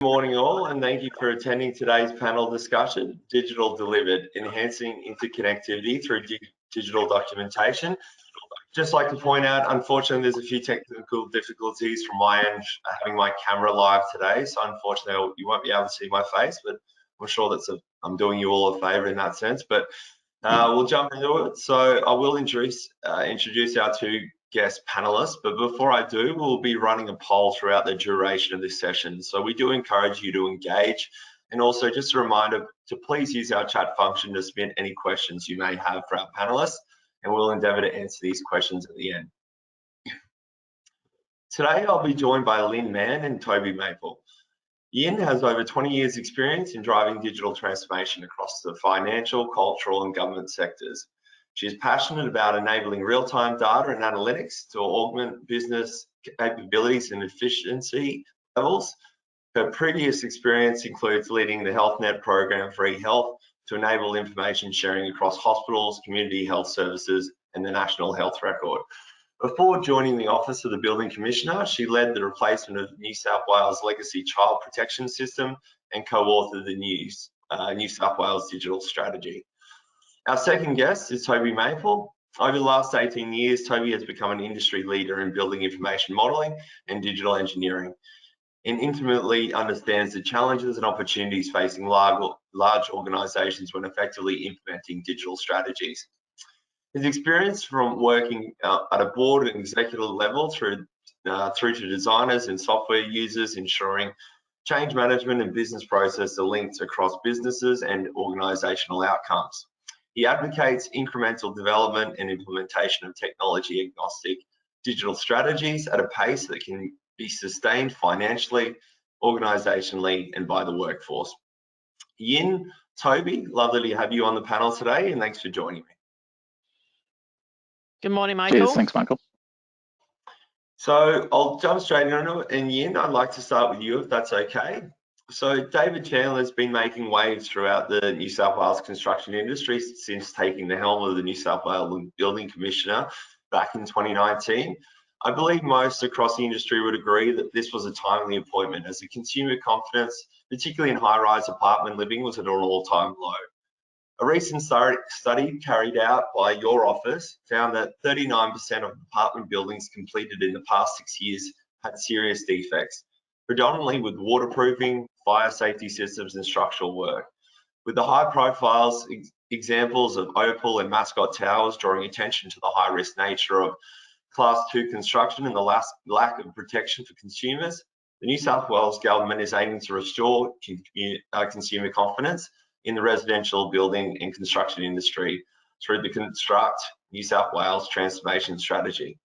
Good morning all, and thank you for attending today's panel discussion, Digital Delivered, Enhancing Interconnectivity through Digital Documentation. Just like to point out, unfortunately, there's a few technical difficulties from my end having my camera live today, so unfortunately you won't be able to see my face, but I'm sure I'm doing you all a favour in that sense. But we'll jump into it. So I will introduce our two guest panelists, but before I do, we'll be running a poll throughout the duration of this session. So we do encourage you to engage, and also just a reminder to please use our chat function to submit any questions you may have for our panelists, and we'll endeavour to answer these questions at the end. Today I'll be joined by Lynn Mann and Toby Maple. Yin has over 20 years experience in driving digital transformation across the financial, cultural and government sectors. She is passionate about enabling real-time data and analytics to augment business capabilities and efficiency levels. Her previous experience includes leading the HealthNet program for eHealth to enable information sharing across hospitals, community health services and the National Health Record. Before joining the Office of the Building Commissioner, she led the replacement of New South Wales Legacy Child Protection System and co-authored the New South Wales Digital Strategy. Our second guest is Toby Maple. Over the last 18 years, Toby has become an industry leader in building information modelling and digital engineering, and intimately understands the challenges and opportunities facing large organisations when effectively implementing digital strategies. His experience from working at a board and executive level through to designers and software users, ensuring change management and business process are linked across businesses and organisational outcomes. He advocates incremental development and implementation of technology agnostic digital strategies at a pace that can be sustained financially, organisationally and by the workforce. Yin, Toby, lovely to have you on the panel today, and thanks for joining me. Good morning, Michael. Cheers, thanks, Michael. So I'll jump straight into it, and Yin, I'd like to start with you if that's okay. So David Chandler has been making waves throughout the New South Wales construction industry since taking the helm of the New South Wales Building Commissioner back in 2019. I believe most across the industry would agree that this was a timely appointment, as the consumer confidence, particularly in high-rise apartment living, was at an all-time low. A recent study carried out by your office found that 39% of apartment buildings completed in the past 6 years had serious defects, predominantly with waterproofing, fire safety systems and structural work. With the high profiles, examples of Opal and Mascot Towers drawing attention to the high risk nature of Class 2 construction and the lack of protection for consumers, the New South Wales government is aiming to restore consumer confidence in the residential building and construction industry through the Construct New South Wales transformation strategy.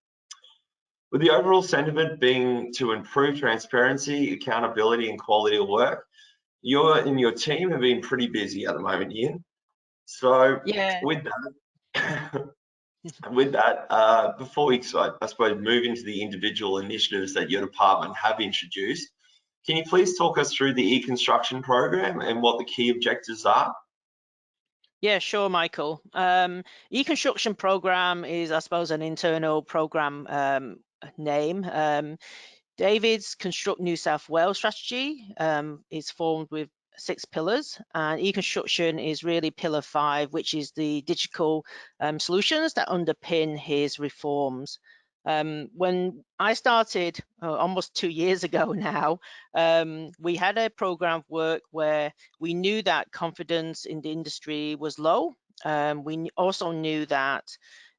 With the overall sentiment being to improve transparency, accountability and quality of work, you and your team have been pretty busy at the moment, Ian. So yeah. With that, before we, I suppose, move into the individual initiatives that your department have introduced, can you please talk us through the EConstruction Program and what the key objectives are? Yeah, sure, Michael. EConstruction Program is, I suppose, an internal program name. David's Construct New South Wales strategy is formed with 6 pillars, and EConstruction is really pillar 5, which is the digital solutions that underpin his reforms. When I started almost 2 years ago now, we had a program of work where we knew that confidence in the industry was low. We also knew that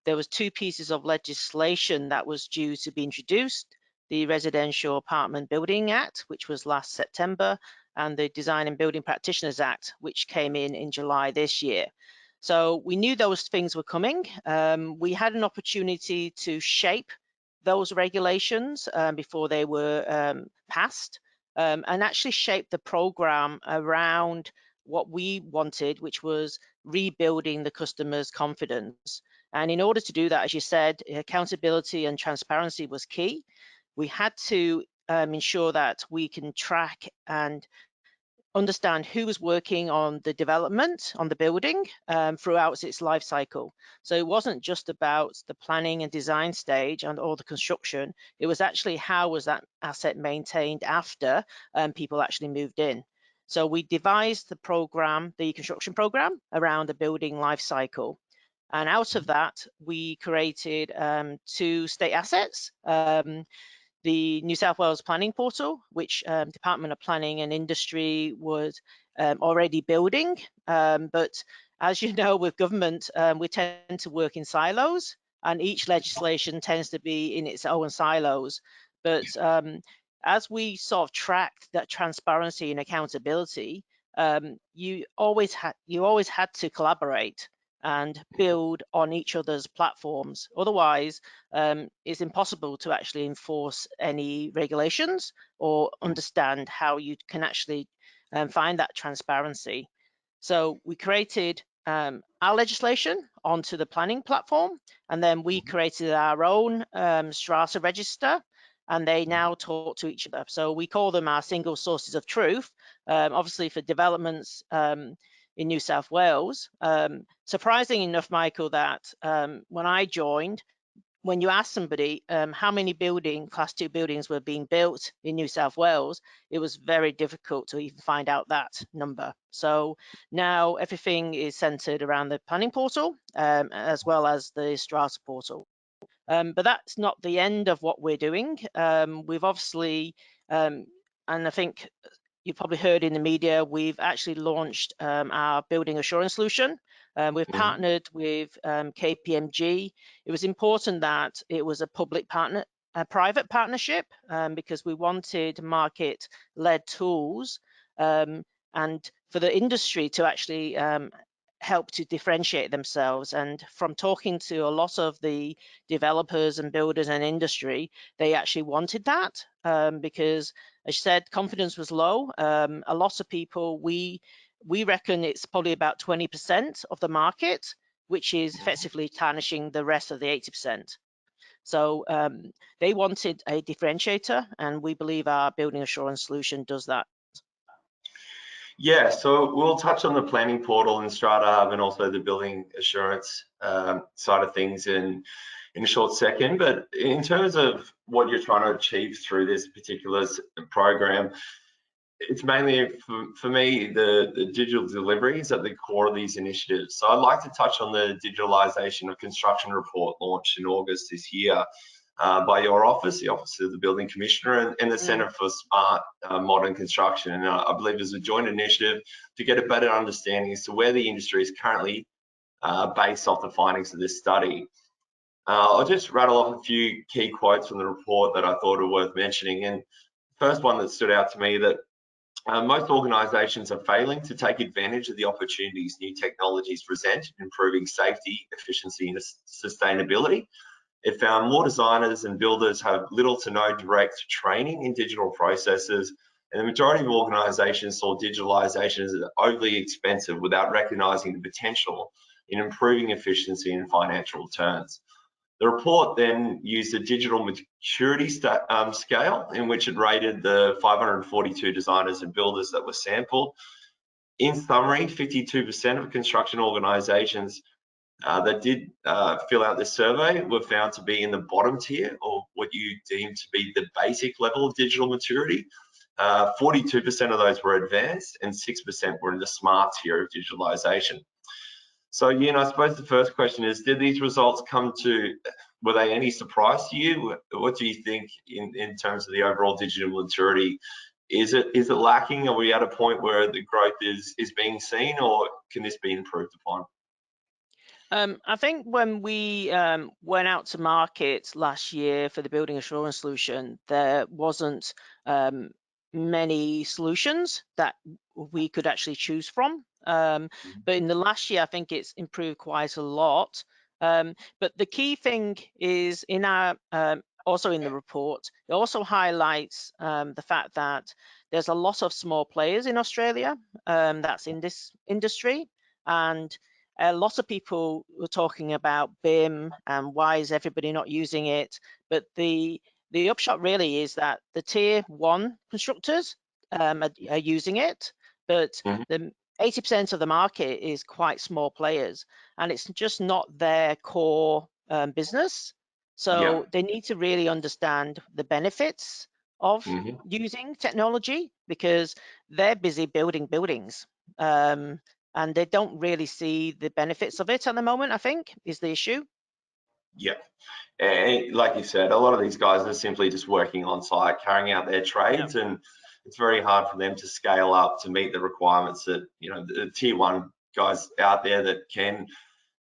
there was 2 pieces of legislation that was due to be introduced: the Residential Apartment Building Act, which was last September, and the Design and Building Practitioners Act, which came in July this year. So we knew those things were coming. We had an opportunity to shape those regulations before they were passed, and actually shape the program around what we wanted, which was rebuilding the customer's confidence. And in order to do that, as you said, accountability and transparency was key. We had to ensure that we can track and understand who was working on the development, on the building throughout its life cycle. So it wasn't just about the planning and design stage and all the construction, it was actually how was that asset maintained after people actually moved in. So we devised the program, the construction program, around the building life cycle. And out of that, we created 2 state assets. The New South Wales Planning Portal, which Department of Planning and Industry was already building. But as you know, with government, we tend to work in silos, and each legislation tends to be in its own silos. But as we sort of tracked that transparency and accountability, you always had to collaborate and build on each other's platforms. Otherwise, it's impossible to actually enforce any regulations or understand how you can actually find that transparency. So we created our legislation onto the planning platform, and then we created our own strata register, and they now talk to each other. So we call them our single sources of truth. Obviously for developments in New South Wales. Surprising enough, Michael, that when I joined, when you ask somebody how many Class 2 buildings were being built in New South Wales, it was very difficult to even find out that number. So now everything is centered around the planning portal as well as the strata portal. But that's not the end of what we're doing. We've obviously, and I think you've probably heard in the media, we've actually launched our building assurance solution. We've partnered with KPMG. It was important that it was a private partnership because we wanted market-led tools and for the industry to actually help to differentiate themselves. And from talking to a lot of the developers and builders and industry, they actually wanted that because, as you said, confidence was low. A lot of people, we reckon it's probably about 20% of the market, which is effectively tarnishing the rest of the 80%. So they wanted a differentiator, and we believe our building assurance solution does that. Yeah, so we'll touch on the planning portal and Strata Hub and also the building assurance side of things in a short second. But in terms of what you're trying to achieve through this particular program, it's mainly, for me, the digital delivery is at the core of these initiatives. So I'd like to touch on the Digitalisation of Construction report launched in August this year by your office, the Office of the Building Commissioner, and the Centre for Smart Modern Construction. And I believe it's a joint initiative to get a better understanding as to where the industry is currently based off the findings of this study. I'll just rattle off a few key quotes from the report that I thought were worth mentioning. And the first one that stood out to me, that most organisations are failing to take advantage of the opportunities new technologies present, improving safety, efficiency and sustainability. It found more designers and builders have little to no direct training in digital processes, and the majority of organisations saw digitalisation as overly expensive without recognising the potential in improving efficiency and financial returns. The report then used a digital maturity scale in which it rated the 542 designers and builders that were sampled. In summary, 52% of construction organisations that did fill out this survey were found to be in the bottom tier, or what you deem to be the basic level of digital maturity. 42% of those were advanced and 6% were in the smart tier of digitalisation. So, Ian, I suppose the first question is, did these results were they any surprise to you? What do you think in terms of the overall digital maturity? Is it lacking? Are we at a point where the growth is being seen, or can this be improved upon? I think when we went out to market last year for the building assurance solution, there wasn't many solutions that we could actually choose from. But in the last year, I think it's improved quite a lot. But the key thing is in our also in the report, it also highlights the fact that there's a lot of small players in Australia that's in this industry, and a lot of people were talking about BIM and why is everybody not using it. But the upshot really is that the tier 1 constructors are using it, but the 80% of the market is quite small players, and it's just not their core business. So they need to really understand the benefits of using technology, because they're busy building buildings, and they don't really see the benefits of it at the moment, I think, is the issue. Yeah. And like you said, a lot of these guys are simply just working on site, carrying out their trades, and it's very hard for them to scale up to meet the requirements that, you know, the tier one guys out there that can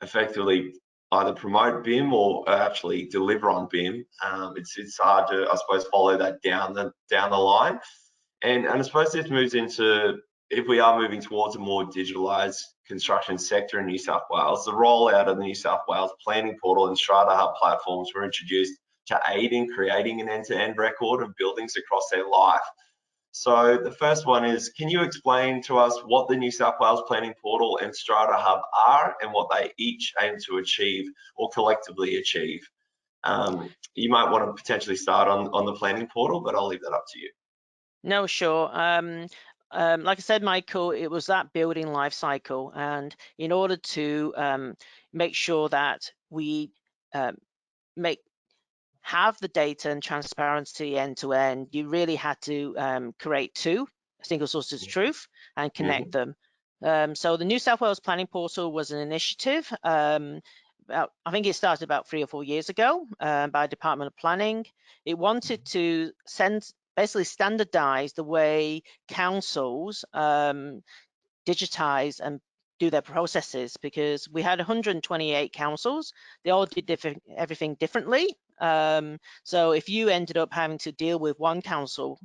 effectively either promote BIM or actually deliver on BIM. It's hard to, I suppose, follow that down the line. And I suppose this moves into, if we are moving towards a more digitalised construction sector in New South Wales, the rollout of the New South Wales Planning Portal and Strata Hub platforms were introduced to aid in creating an end-to-end record of buildings across their life. So the first one is, can you explain to us what the New South Wales Planning Portal and Strata Hub are and what they each aim to achieve or collectively achieve? You might want to potentially start on the Planning Portal, but I'll leave that up to you. No, sure. Like I said, Michael, it was that building life cycle, and in order to make sure that we have the data and transparency end to end, you really had to create two single sources of truth and connect them. So the New South Wales Planning Portal was an initiative. I think it started about 3 or 4 years ago by Department of Planning. It wanted to basically standardize the way councils digitize and do their processes, because we had 128 councils. They all did everything differently. So if you ended up having to deal with one council,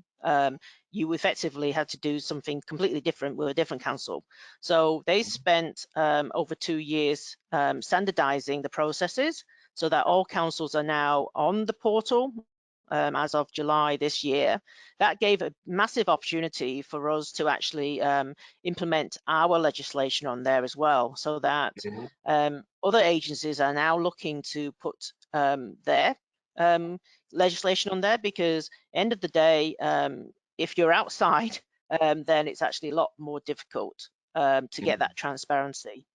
you effectively had to do something completely different with a different council. So they spent over 2 years standardizing the processes so that all councils are now on the portal as of July this year. That gave a massive opportunity for us to actually implement our legislation on there as well, so that other agencies are now looking to put their legislation on there, because end of the day, if you're outside, then it's actually a lot more difficult to get that transparency.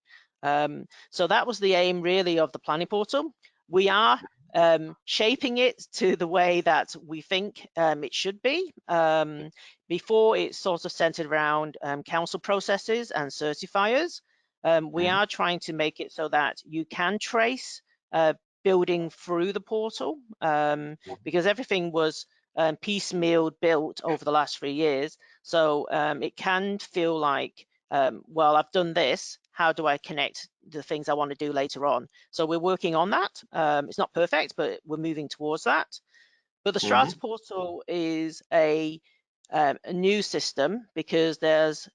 So that was the aim really of the planning portal. We are shaping it to the way that we think it should be. Before, it's sort of centered around council processes and certifiers. We are trying to make it so that you can trace building through the portal, because everything was piecemeal built over the last 3 years. So it can feel like, well, I've done this, how do I connect the things I want to do later on? So we're working on that. It's not perfect, but we're moving towards that. But the Strata portal is a new system, because there's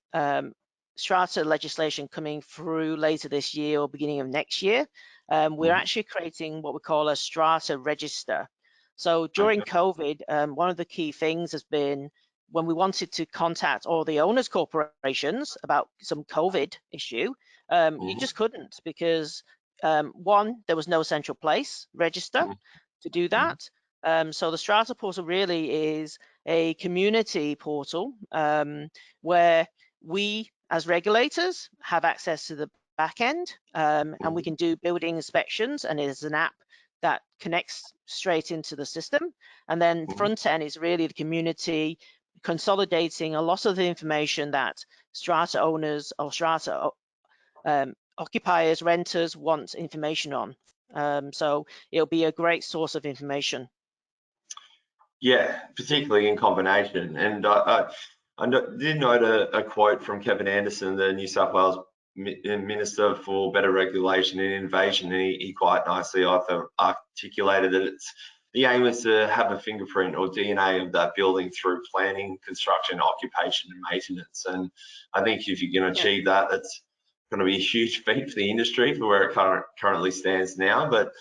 Strata legislation coming through later this year or beginning of next year. We're actually creating what we call a Strata register. So during COVID, one of the key things has been, when we wanted to contact all the owners corporations about some COVID issue, you just couldn't, because one, there was no central place register to do that. So the Strata portal really is a community portal where we as regulators have access to the back end, and we can do building inspections, and it is an app that connects straight into the system. And then front end is really the community consolidating a lot of the information that strata owners or strata occupiers, renters want information on. So it'll be a great source of information. Yeah, particularly in combination. And I did note a quote from Kevin Anderson, the New South Wales Minister for Better Regulation and Innovation, and he quite nicely, I thought, articulated that the aim is to have a fingerprint or DNA of that building through planning, construction, occupation, and maintenance. And I think if you can achieve that, that's going to be a huge feat for the industry for where it currently stands now. But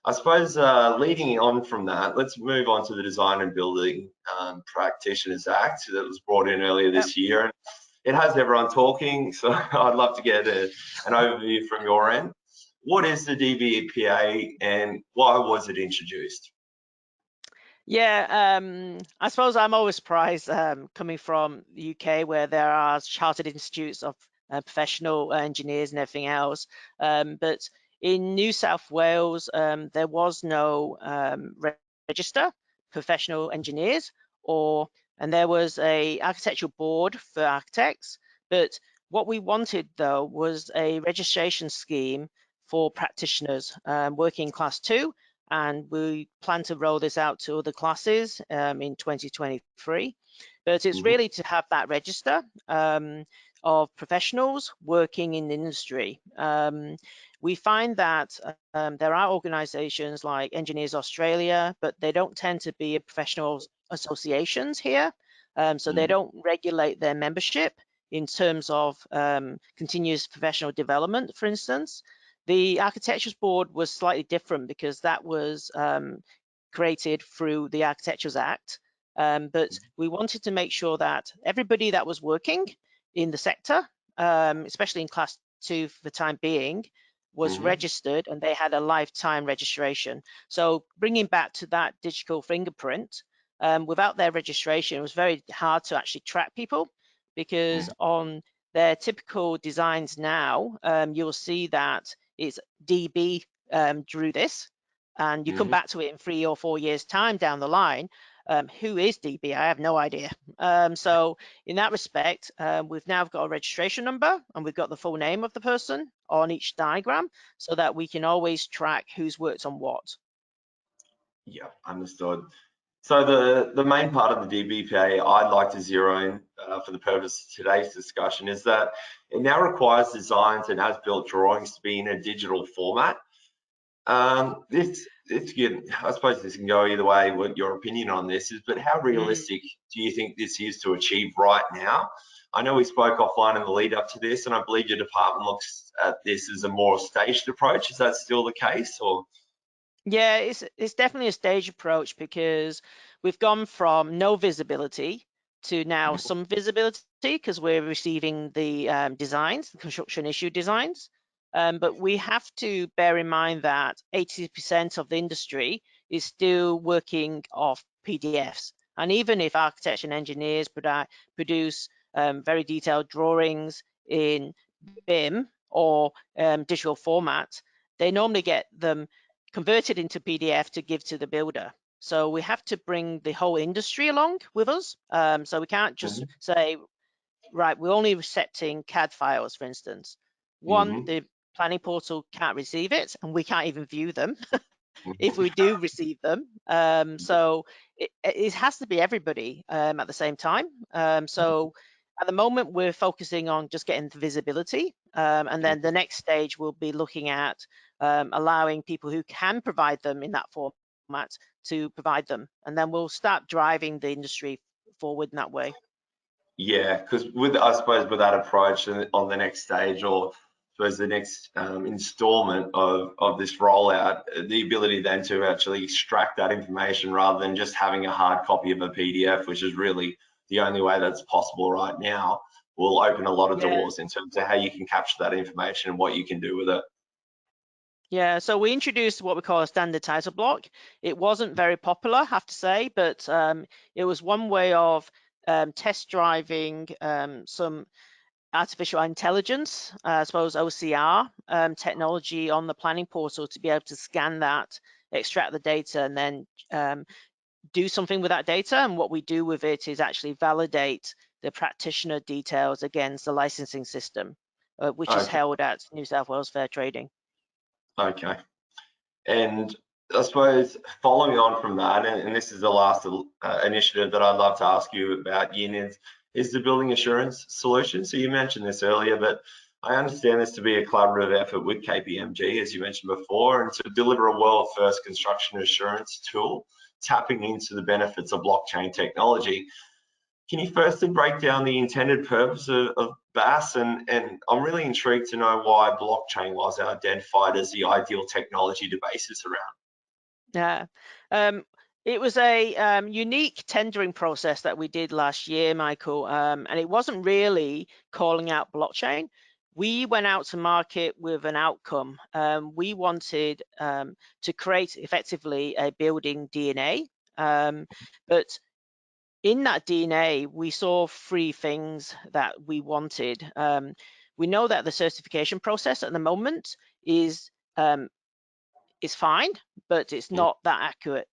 I suppose leading on from that, let's move on to the Design and Building Practitioners Act that was brought in earlier this year. And it has everyone talking, so I'd love to get an overview from your end. What is the DBPA and why was it introduced? Yeah, I suppose I'm always surprised coming from the UK, where there are chartered institutes of professional engineers and everything else. But in New South Wales, there was no register professional engineers, and there was a architectural board for architects. But what we wanted though was a registration scheme for practitioners working class 2. And we plan to roll this out to other classes in 2023. But it's really to have that register of professionals working in the industry. We find that there are organizations like Engineers Australia, but they don't tend to be professional associations here. So they don't regulate their membership in terms of continuous professional development, for instance. The Architectures Board was slightly different because that was created through the Architectures Act. But we wanted to make sure that everybody that was working in the sector, especially in class 2 for the time being, was registered, and they had a lifetime registration. So bringing back to that digital fingerprint, without their registration, it was very hard to actually track people, because on their typical designs now, you'll see that it's DB drew this, and you come back to it in 3 or 4 years time down the line. Who is DB? I have no idea. So in that respect, we've now got a registration number, and we've got the full name of the person on each diagram, so that we can always track who's worked on what. Yeah, understood. So the main part of the DBPA I'd like to zero in for the purpose of today's discussion is that it now requires designs and as-built drawings to be in a digital format. I suppose this can go either way, what your opinion on this is, but how realistic do you think this is to achieve right now? I know we spoke offline in the lead up to this, and I believe your department looks at this as a more staged approach. Is that still the case, or? Yeah, it's definitely a stage approach, because we've gone from no visibility to now some visibility, because we're receiving the designs, the construction issue designs. But we have to bear in mind that 80% of the industry is still working off PDFs. And even if architects and engineers produce very detailed drawings in BIM or digital format, they normally get them converted into PDF to give to the builder. So we have to bring the whole industry along with us. So we can't just say, right, we're only accepting CAD files, for instance. One, the planning portal can't receive it, and we can't even view them if we do receive them. So it has to be everybody at the same time. So at the moment, we're focusing on just getting the visibility, and then the next stage will be looking at allowing people who can provide them in that format to provide them, and then we'll start driving the industry forward in that way. Yeah, because I suppose with that approach on the next stage, or I suppose the next installment of this rollout, the ability then to actually extract that information rather than just having a hard copy of a PDF, which is really the only way that's possible right now, will open a lot of doors in terms of how you can capture that information and what you can do with it. Yeah, so we introduced what we call a standard title block. It wasn't very popular, I have to say, but it was one way of test driving some artificial intelligence, I suppose OCR technology on the planning portal, to be able to scan that, extract the data, and then do something with that data. And what we do with it is actually validate the practitioner details against the licensing system, which is held at New South Wales Fair Trading. Okay. And I suppose following on from that, and this is the last initiative that I'd love to ask you about, Yin, is the building assurance solution. So you mentioned this earlier, but I understand this to be a collaborative effort with KPMG, as you mentioned before, and to deliver a world-first construction assurance tool, tapping into the benefits of blockchain technology. Can you firstly break down the intended purpose of BAS? And I'm really intrigued to know why blockchain was identified as the ideal technology to base this around. Yeah, it was a unique tendering process that we did last year, Michael, and it wasn't really calling out blockchain. We went out to market with an outcome. We wanted to create effectively a building DNA But in that DNA, we saw three things that we wanted. We know that the certification process at the moment is fine, but it's not that accurate,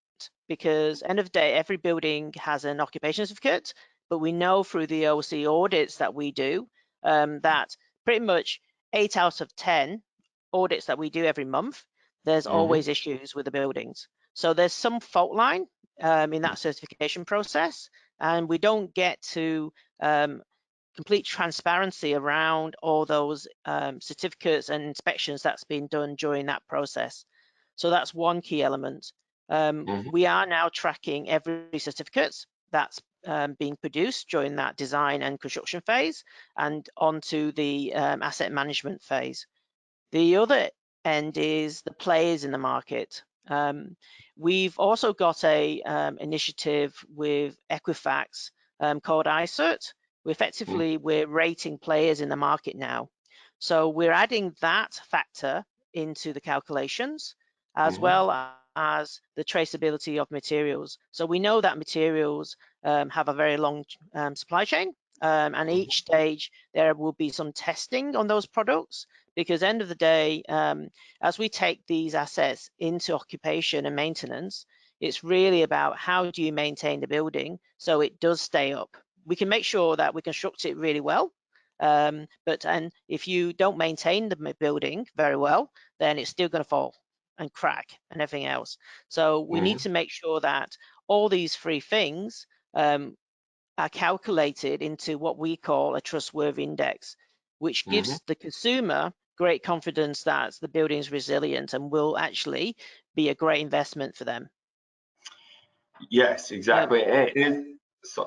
because end of the day, every building has an occupation certificate, but we know through the OC audits that we do that pretty much 8 out of 10 audits that we do every month, there's always issues with the buildings. So there's some fault line in that certification process, and we don't get to complete transparency around all those certificates and inspections that's been done during that process. So that's one key element. We are now tracking every certificate that's being produced during that design and construction phase and onto the asset management phase. The other end is the players in the market. We've also got a initiative with Equifax called iCert. We're rating players in the market now. So we're adding that factor into the calculations, as well as the traceability of materials. So we know that materials have a very long supply chain, and each stage there will be some testing on those products, because end of the day, as we take these assets into occupation and maintenance, it's really about how do you maintain the building so it does stay up. We can make sure that we construct it really well, but if you don't maintain the building very well, then it's still going to fall and crack and everything else. So we need to make sure that all these three things are calculated into what we call a trustworthy index, which gives the consumer great confidence that the building is resilient and will actually be a great investment for them. Yes, exactly.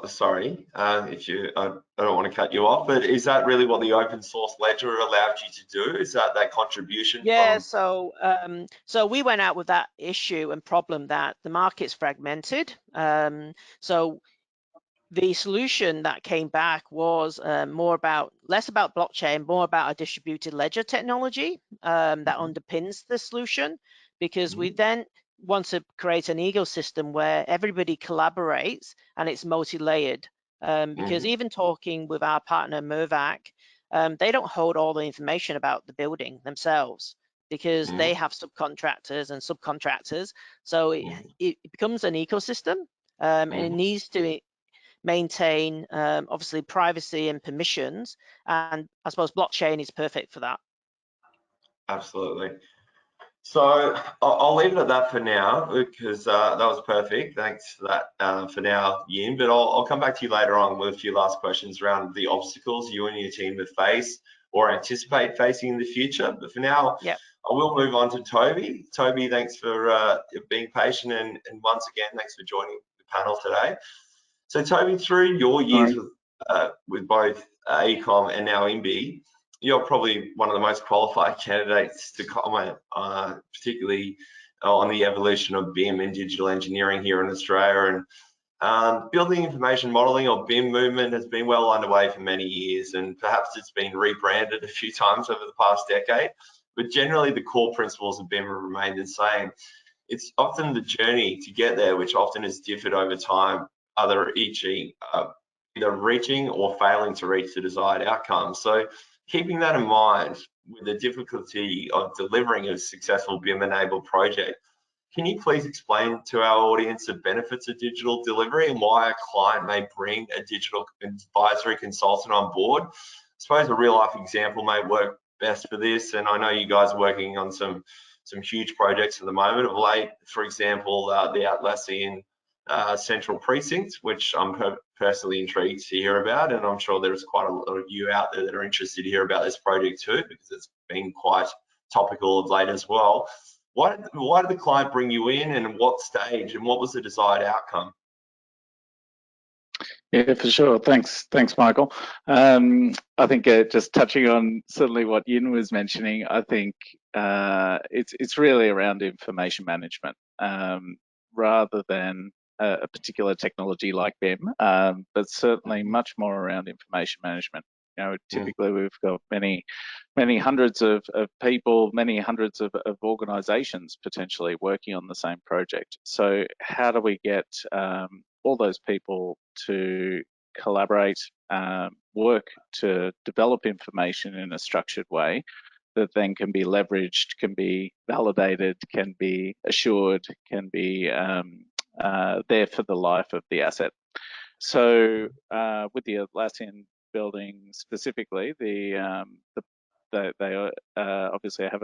Sorry, if I don't want to cut you off, but is that really what the open source ledger allowed you to do? Is that contribution? Yeah, so we went out with that issue and problem that the market's fragmented. So the solution that came back was less about blockchain, more about a distributed ledger technology that underpins the solution, because we then want to create an ecosystem where everybody collaborates and it's multi-layered. Because even talking with our partner Mervac, they don't hold all the information about the building themselves, because they have subcontractors and subcontractors. So it becomes an ecosystem, and it needs to maintain obviously privacy and permissions, and I suppose blockchain is perfect for that. Absolutely. So I'll leave it at that for now, because that was perfect. Thanks for that for now, Yin. But I'll come back to you later on with a few last questions around the obstacles you and your team have faced or anticipate facing in the future. But for now, I will move on to Toby. Toby, thanks for being patient, and once again, thanks for joining the panel today. So Toby, through your years with both Ecom and now IIMBE, you're probably one of the most qualified candidates to comment, particularly on the evolution of BIM and digital engineering here in Australia. And building information modelling, or BIM movement, has been well underway for many years, and perhaps it's been rebranded a few times over the past decade. But generally, the core principles of BIM have remained the same. It's often the journey to get there which often has differed over time, either reaching or failing to reach the desired outcome. So keeping that in mind, with the difficulty of delivering a successful BIM-enabled project, can you please explain to our audience the benefits of digital delivery and why a client may bring a digital advisory consultant on board? I suppose a real-life example may work best for this, and I know you guys are working on some huge projects at the moment of late. For example, the Atlassian Central Precinct, which I'm personally intrigued to hear about, and I'm sure there's quite a lot of you out there that are interested to hear about this project too, because it's been quite topical of late as well. Why did the client bring you in, and what stage, and what was the desired outcome? Yeah, for sure. Thanks, Michael. I think just touching on certainly what Yin was mentioning, I think it's really around information management rather than a particular technology like BIM, but certainly much more around information management. typically we've got many hundreds of people, many hundreds of organisations potentially working on the same project. So how do we get all those people to collaborate, work to develop information in a structured way that then can be leveraged, can be validated, can be assured, can be there for the life of the asset. So with the Atlassian building specifically, they obviously have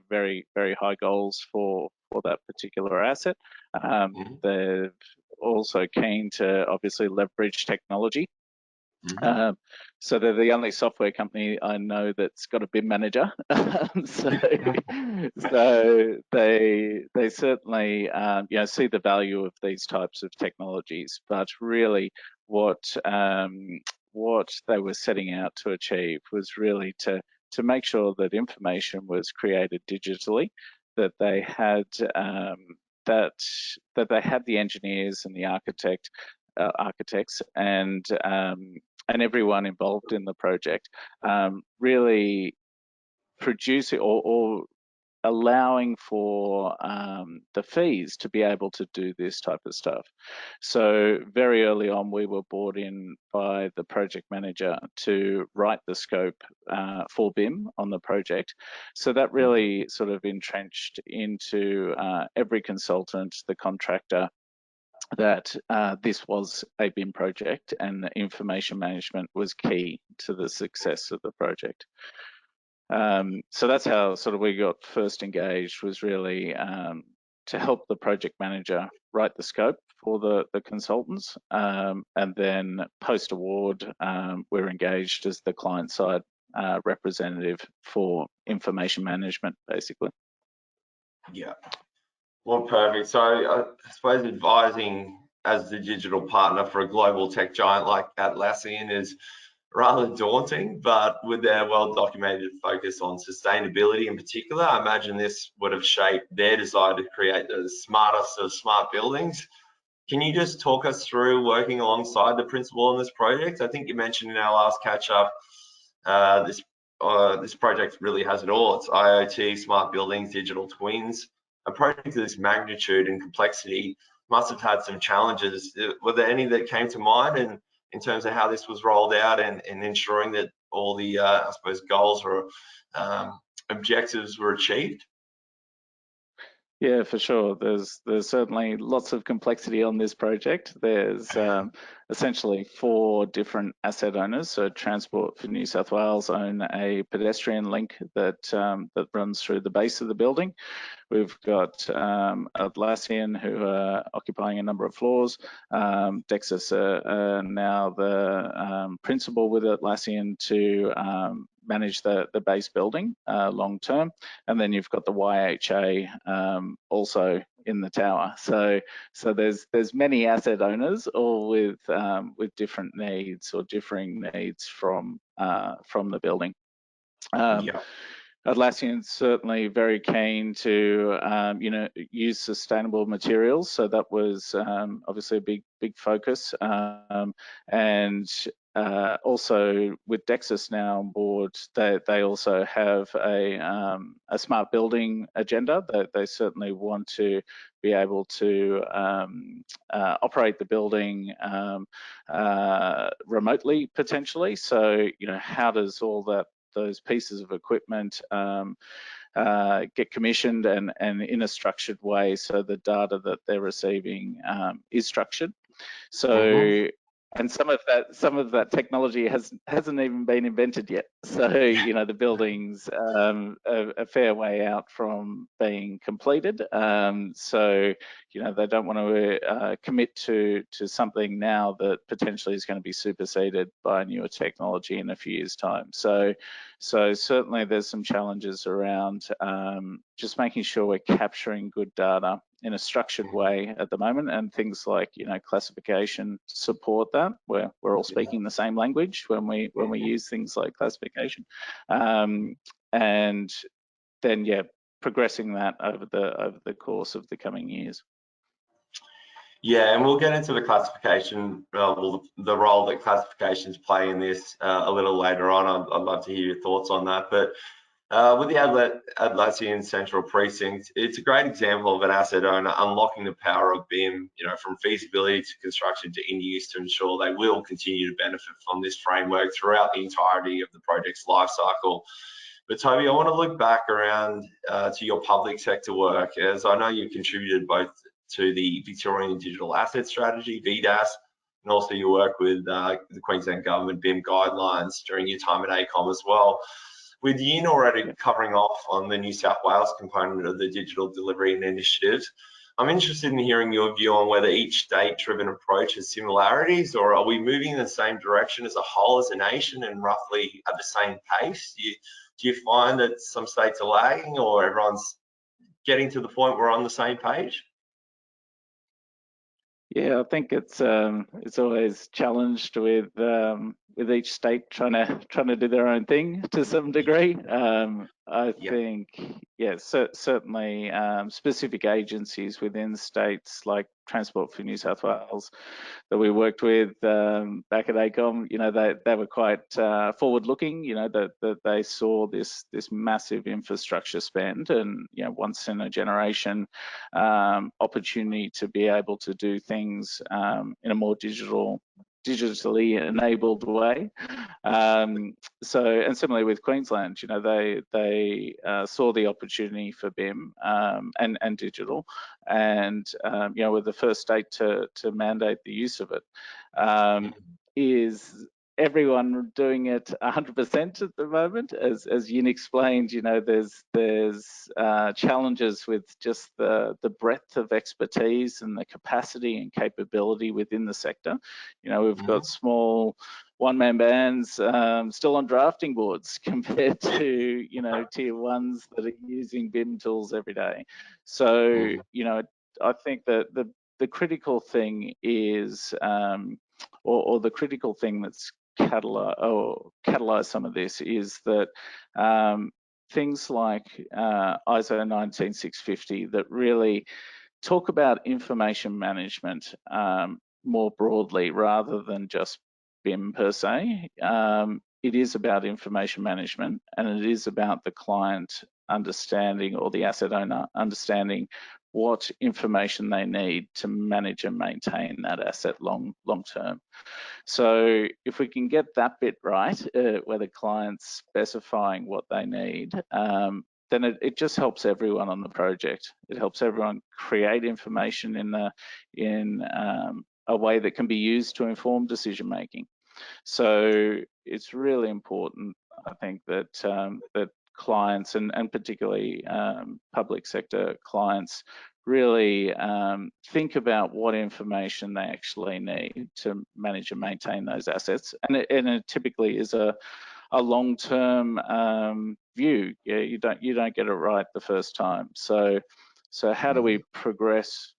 very high goals for that particular asset. They're also keen to obviously leverage technology. So they're the only software company I know that's got a BIM manager. So they certainly see the value of these types of technologies, but really what they were setting out to achieve was really to make sure that information was created digitally, that they had that they had the engineers and the architects and everyone involved in the project really producing or allowing for the fees to be able to do this type of stuff. So very early on, we were brought in by the project manager to write the scope for BIM on the project. So that really sort of entrenched into every consultant, the contractor, that this was a BIM project and information management was key to the success of the project. So that's how sort of we got first engaged, was really to help the project manager write the scope for the consultants, and then post-award we're engaged as the client side representative for information management, basically. Yeah. Well, perfect. So I suppose advising as the digital partner for a global tech giant like Atlassian is rather daunting, but with their well-documented focus on sustainability in particular, I imagine this would have shaped their desire to create the smartest of smart buildings. Can you just talk us through working alongside the principal on this project? I think you mentioned in our last catch-up, this project really has it all. It's IoT, smart buildings, digital twins. A project of this magnitude and complexity must have had some challenges. Were there any that came to mind in terms of how this was rolled out and ensuring that all the, I suppose, goals or objectives were achieved? Yeah, for sure. There's certainly lots of complexity on this project. There's essentially 4 different asset owners. So Transport for New South Wales own a pedestrian link that that runs through the base of the building. We've got Atlassian, who are occupying a number of floors. Dexus are now the principal with Atlassian to manage the base building long term, and then you've got the YHA also in the tower. So there's many asset owners, all with different needs or differing needs from the building. Yeah. Atlassian's certainly very keen to use sustainable materials, so that was obviously a big focus, and also with Dexus now on board, they also have a smart building agenda. They certainly want to be able to operate the building remotely potentially. So how does all those pieces of equipment get commissioned and in a structured way, so the data that they're receiving is structured. So and some of that technology hasn't even been invented yet. So the building's a fair way out from being completed. So they don't want to commit to something now that potentially is going to be superseded by newer technology in a few years' time. So certainly there's some challenges around just making sure we're capturing good data in a structured way at the moment, and things like classification support that. We're all speaking the same language when we use things like classification, and then progressing that over the course of the coming years. Yeah, and we'll get into the classification, well, the role that classifications play in this a little later on. I'd love to hear your thoughts on that. But with the Atlassian Central Precinct, it's a great example of an asset owner unlocking the power of BIM, from feasibility to construction to in use, to ensure they will continue to benefit from this framework throughout the entirety of the project's life cycle. But Toby, I want to look back around to your public sector work, as I know you've contributed both to the Victorian Digital Asset Strategy, VDAS, and also your work with the Queensland Government BIM guidelines during your time at ACOM as well. With Yin already covering off on the New South Wales component of the digital delivery and initiatives, I'm interested in hearing your view on whether each state-driven approach has similarities, or are we moving in the same direction as a whole, as a nation, and roughly at the same pace? Do you find that some states are lagging, or everyone's getting to the point where we're on the same page? Yeah, I think it's always challenged with each state trying to do their own thing to some degree. I think, yeah, certainly specific agencies within states like Transport for New South Wales that we worked with back at ACOM, they were quite forward-looking. That they saw this massive infrastructure spend and once in a generation opportunity to be able to do things in a more digitally enabled way. And similarly with Queensland, they saw the opportunity for BIM and digital, and were the first state to mandate the use of it. Is everyone doing it 100% at the moment? As Yin explained, there's challenges with just the breadth of expertise and the capacity and capability within the sector. We've got small one-man bands still on drafting boards compared to tier ones that are using BIM tools every day. So I think that the critical thing is, or the critical thing that's catalyzed some of this is that things like ISO 19650 that really talk about information management more broadly rather than just BIM per se. It is about information management, and it is about the client understanding, or the asset owner understanding, what information they need to manage and maintain that asset long term. So if we can get that bit right, where the client's specifying what they need, then it just helps everyone on the project. It helps everyone create information in a way that can be used to inform decision making. So it's really important, I think, that that clients and particularly public sector clients really think about what information they actually need to manage and maintain those assets, and it typically is a long-term view. Yeah, you don't get it right the first time. So how do we progress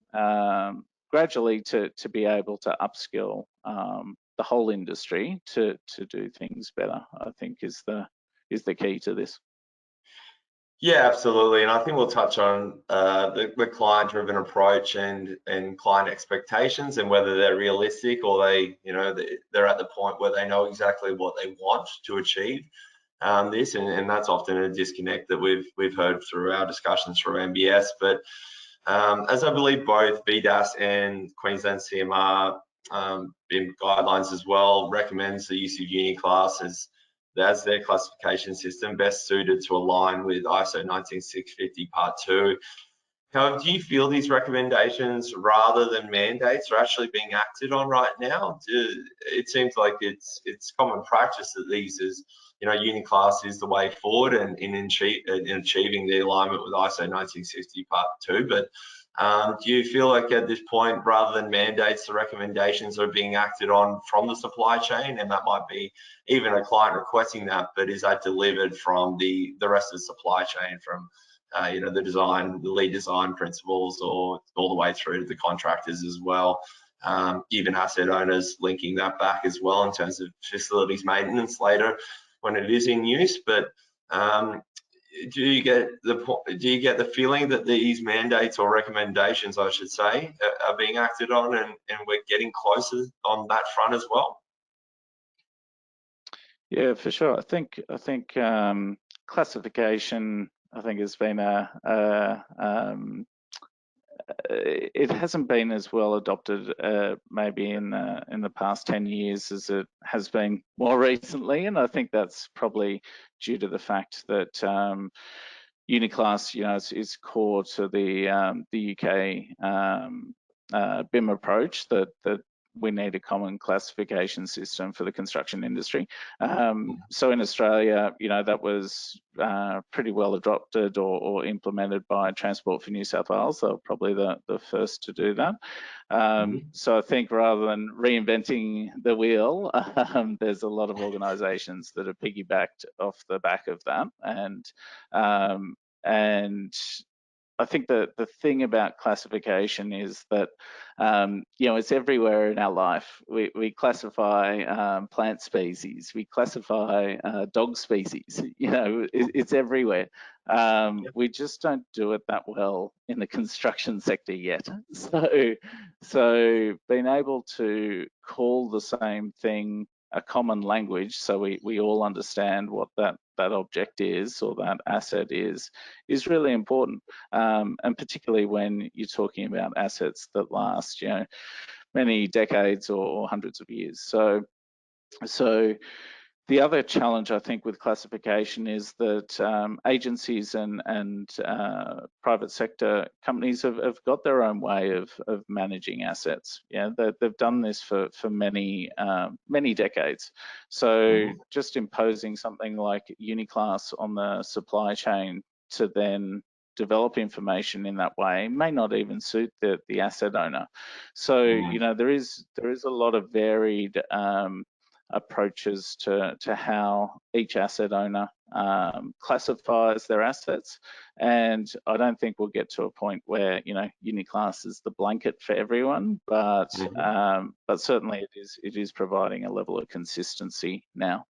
gradually to be able to upskill the whole industry to do things better, I think is the key to this. Yeah, absolutely, and I think we'll touch on the client-driven approach and client expectations, and whether they're realistic, or they're at the point where they know exactly what they want to achieve this, and that's often a disconnect that we've heard through our discussions through NBS. But as I believe both VDAS and Queensland CMR BIM guidelines as well recommends the use of Uniclass as their classification system best suited to align with ISO 19650 Part 2. However, do you feel these recommendations rather than mandates are actually being acted on right now? It seems like it's common practice that these is, Uniclass is the way forward in achieving the alignment with ISO 19650 Part 2. But do you feel like at this point, rather than mandates, the recommendations are being acted on from the supply chain, and that might be even a client requesting that, but is that delivered from the rest of the supply chain, from the design, the lead design principles, or all the way through to the contractors as well, even asset owners linking that back as well in terms of facilities maintenance later when it is in use? But do you get the feeling that these mandates or recommendations, I should say, are being acted on, and we're getting closer on that front as well? Yeah, for sure. I think classification, I think, has been it hasn't been as well adopted maybe in the past 10 years as it has been more recently, and I think that's probably due to the fact that Uniclass, is core to the UK BIM approach that we need a common classification system for the construction industry. So in Australia, that was pretty well adopted or implemented by Transport for New South Wales. They were probably the first to do that. So I think rather than reinventing the wheel, there's a lot of organisations that are piggybacked off the back of that, and I think the thing about classification is that it's everywhere in our life. We classify plant species, we classify dog species. It's everywhere. We just don't do it that well in the construction sector yet. So being able to call the same thing a common language, so we all understand what that object is or that asset is really important, and particularly when you're talking about assets that last many decades or hundreds of years. So the other challenge, I think, with classification is that agencies and private sector companies have got their own way of managing assets. They've done this for many decades. So just imposing something like Uniclass on the supply chain to then develop information in that way may not even suit the asset owner. So there is a lot of varied approaches to how each asset owner classifies their assets, and I don't think we'll get to a point where Uniclass is the blanket for everyone, but certainly it is providing a level of consistency now.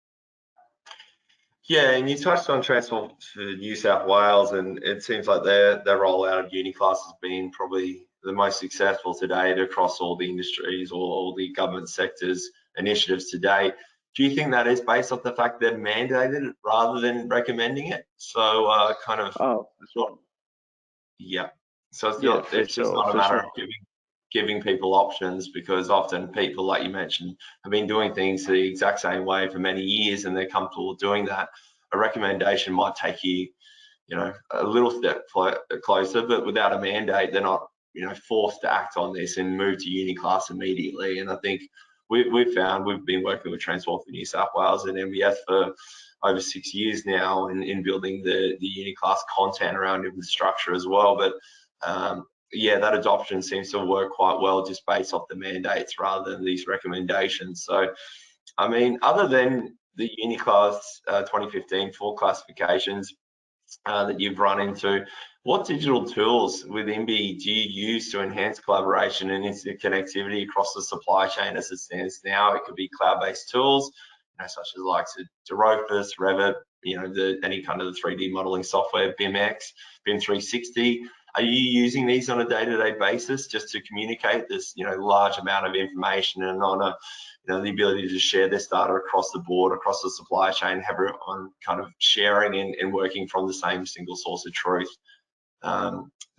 Yeah, and you touched on Transport for New South Wales, and it seems like their rollout of Uniclass has been probably the most successful to date across all the industries or all the government sectors initiatives today. Do you think that is based off the fact they're mandated rather than recommending it? So kind of. Oh, for sure. Yeah. So it's just not a matter of giving people options, because often people, like you mentioned, have been doing things the exact same way for many years and they're comfortable doing that. A recommendation might take you, a little step closer, but without a mandate, they're not, forced to act on this and move to Uniclass immediately. And I think we've been working with Transport for New South Wales and NBS for over 6 years now in building the Uniclass content around infrastructure as well. But yeah, that adoption seems to work quite well just based off the mandates rather than these recommendations. So, I mean, other than the Uniclass 2015 full classifications that you've run into, what digital tools with IIMBE do you use to enhance collaboration and interconnectivity across the supply chain as it stands now? It could be cloud-based tools, such as like Digitalisation, Revit, any kind of the 3D modeling software, BIMX, BIM 360. Are you using these on a day-to-day basis just to communicate this, large amount of information, and on the ability to share this data across the board, across the supply chain, have everyone kind of sharing and working from the same single source of truth?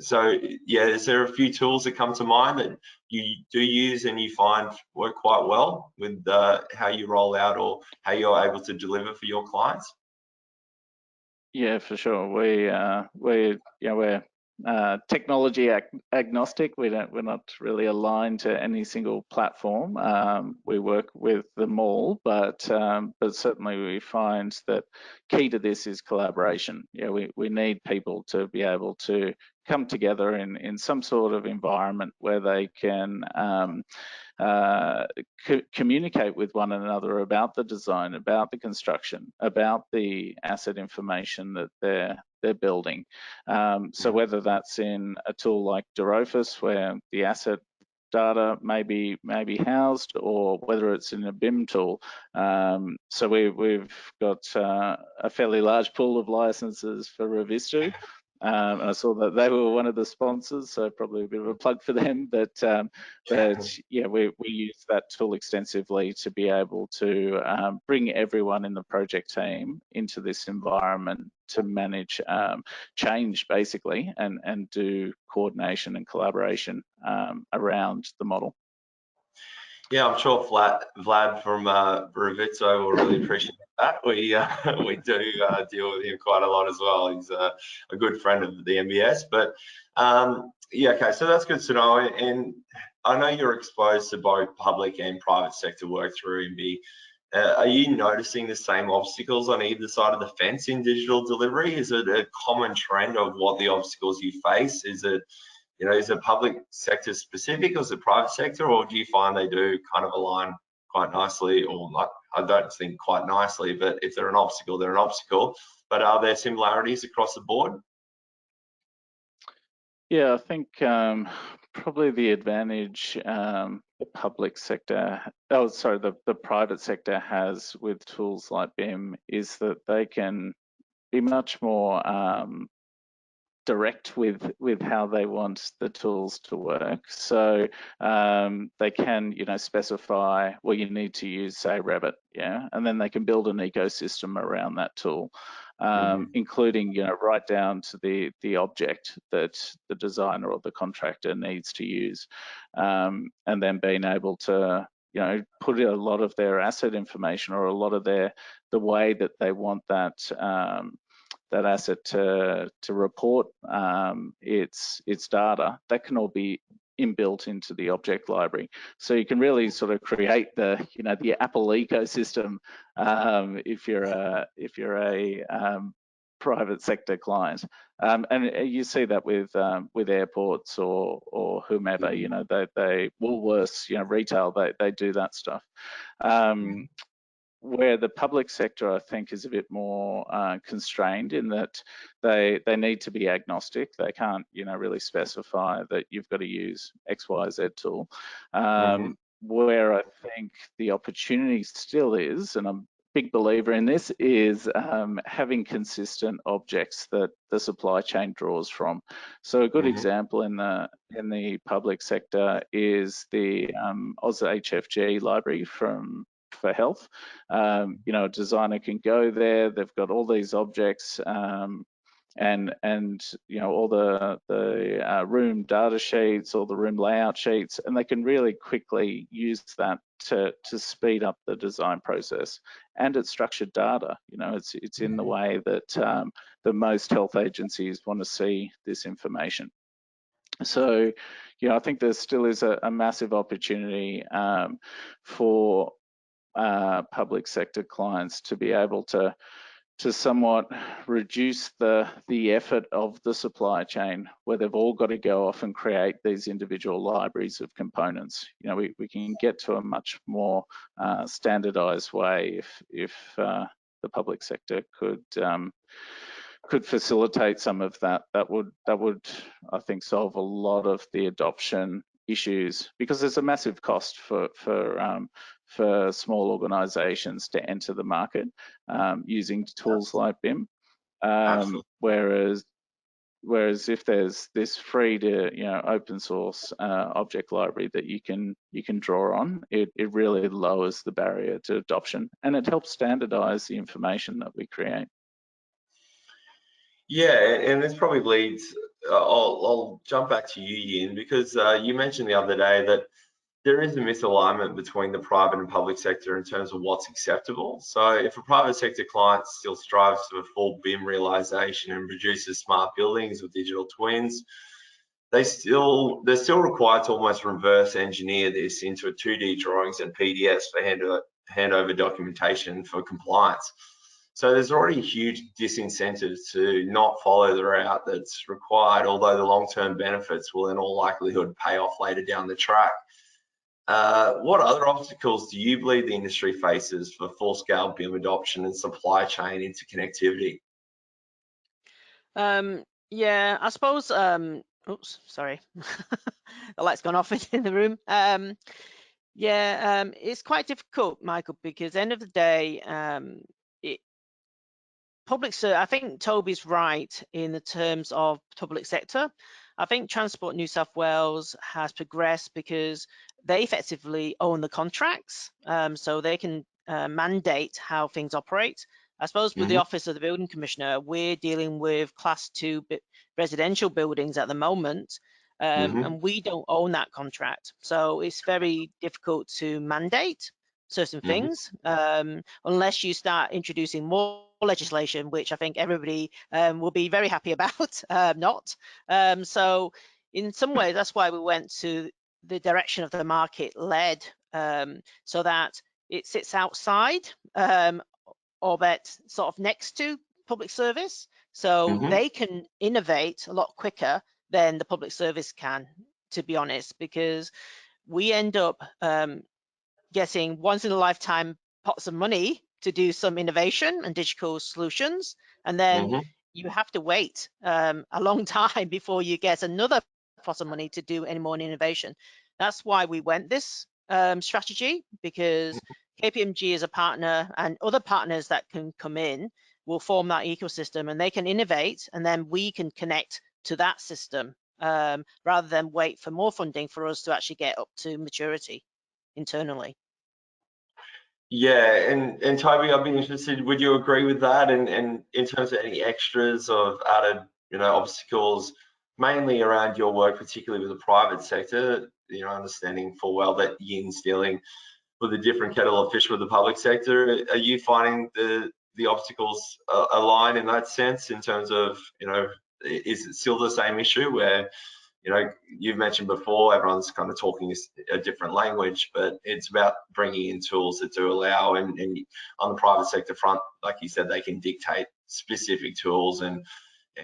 So yeah, is there a few tools that come to mind that you do use and you find work quite well with how you roll out or how you're able to deliver for your clients? Yeah, for sure. We're technology agnostic. We're not really aligned to any single platform. We work with them all, but certainly we find that key to this is collaboration. We need people to be able to come together in some sort of environment where they can communicate with one another about the design, about the construction, about the asset information that they're building. So whether that's in a tool like Digitalisation, where the asset data may be housed, or whether it's in a BIM tool. So we've got a fairly large pool of licenses for Revistu. And I saw that they were one of the sponsors, so probably a bit of a plug for them. But yeah, we use that tool extensively to be able to bring everyone in the project team into this environment to manage change, basically, and do coordination and collaboration around the model. Yeah, I'm sure Vlad from Revizzo will really appreciate that. We do deal with him quite a lot as well. He's a good friend of the NBS. But yeah, okay, so that's good to know. And I know you're exposed to both public and private sector work through IIMBE. Are you noticing the same obstacles on either side of the fence in digital delivery? Is it a common trend of what the obstacles you face? Is it, you know, is it public sector specific, or is it private sector, or do you find they do kind of align quite nicely, or not? I don't think quite nicely, but if they're an obstacle, they're an obstacle. But are there similarities across the board? Yeah, I think probably the advantage the public sector, the private sector has with tools like BIM is that they can be much more direct with how they want the tools to work. So they can, you know, specify, well, you need to use, say, Revit, yeah, and then they can build an ecosystem around that tool, including, you know, right down to the object that the designer or the contractor needs to use, and then being able to, you know, put a lot of their asset information, or a lot of the way that they want that that asset to report its data, that can all be inbuilt into the object library. So you can really sort of create the, you know, the Apple ecosystem if you're a private sector client, and you see that with airports or whomever, you know, they Woolworths, you know, retail, they do that stuff. Where the public sector, I think, is a bit more constrained in that they need to be agnostic. They can't, you know, really specify that you've got to use X, Y, Z tool. Where I think the opportunity still is, and I'm a big believer in this, is having consistent objects that the supply chain draws from. So a good example in the public sector is the Oz HFG library for health. You know, a designer can go there, they've got all these objects and you know, all the room data sheets, all the room layout sheets, and they can really quickly use that to speed up the design process. And it's structured data, you know, it's in the way that the most health agencies want to see this information. So, you know, I think there still is a massive opportunity for public sector clients to be able to somewhat reduce the effort of the supply chain, where they've all got to go off and create these individual libraries of components. You know, we can get to a much more standardized way if the public sector could facilitate some of that. That would, I think, solve a lot of the adoption issues, because there's a massive cost for small organizations to enter the market using tools like BIM. Whereas if there's this free to, you know, open source object library that you can draw on, it really lowers the barrier to adoption, and it helps standardize the information that we create. Yeah, and this probably leads, I'll jump back to you, Yin, because you mentioned the other day that there is a misalignment between the private and public sector in terms of what's acceptable. So if a private sector client still strives for full BIM realization and produces smart buildings with digital twins, they're still required to almost reverse engineer this into a 2D drawings and PDFs for handover documentation for compliance. So there's already a huge disincentive to not follow the route that's required, although the long-term benefits will in all likelihood pay off later down the track. What other obstacles do you believe the industry faces for full-scale BIM adoption and supply chain interconnectivity? Yeah, I suppose Oops, sorry. The light's gone off in the room. It's quite difficult, Michael, because at the end of the day, I think Toby's right in the terms of public sector. I think Transport New South Wales has progressed because they effectively own the contracts, so they can mandate how things operate. I suppose with the Office of the Building Commissioner, we're dealing with Class 2 residential buildings at the moment, and we don't own that contract. So it's very difficult to mandate certain things unless you start introducing more legislation, which I think everybody will be very happy about not. So in some ways, that's why we went to the direction of the market led, so that it sits outside or that sort of next to public service, so they can innovate a lot quicker than the public service can, to be honest, because we end up getting once in a lifetime pots of money to do some innovation and digital solutions, and then you have to wait a long time before you get another pot of money to do any more innovation. That's why we went this strategy, because KPMG is a partner, and other partners that can come in will form that ecosystem, and they can innovate, and then we can connect to that system rather than wait for more funding for us to actually get up to maturity internally. Yeah, and Toby, I'd be interested, would you agree with that? And in terms of any extras of added, obstacles, mainly around your work, particularly with the private sector, understanding full well that Yin's dealing with a different kettle of fish with the public sector. Are you finding the obstacles align in that sense, in terms of, is it still the same issue where, you've mentioned before, everyone's kind of talking a different language, but it's about bringing in tools that do allow, and on the private sector front, like you said, they can dictate specific tools, and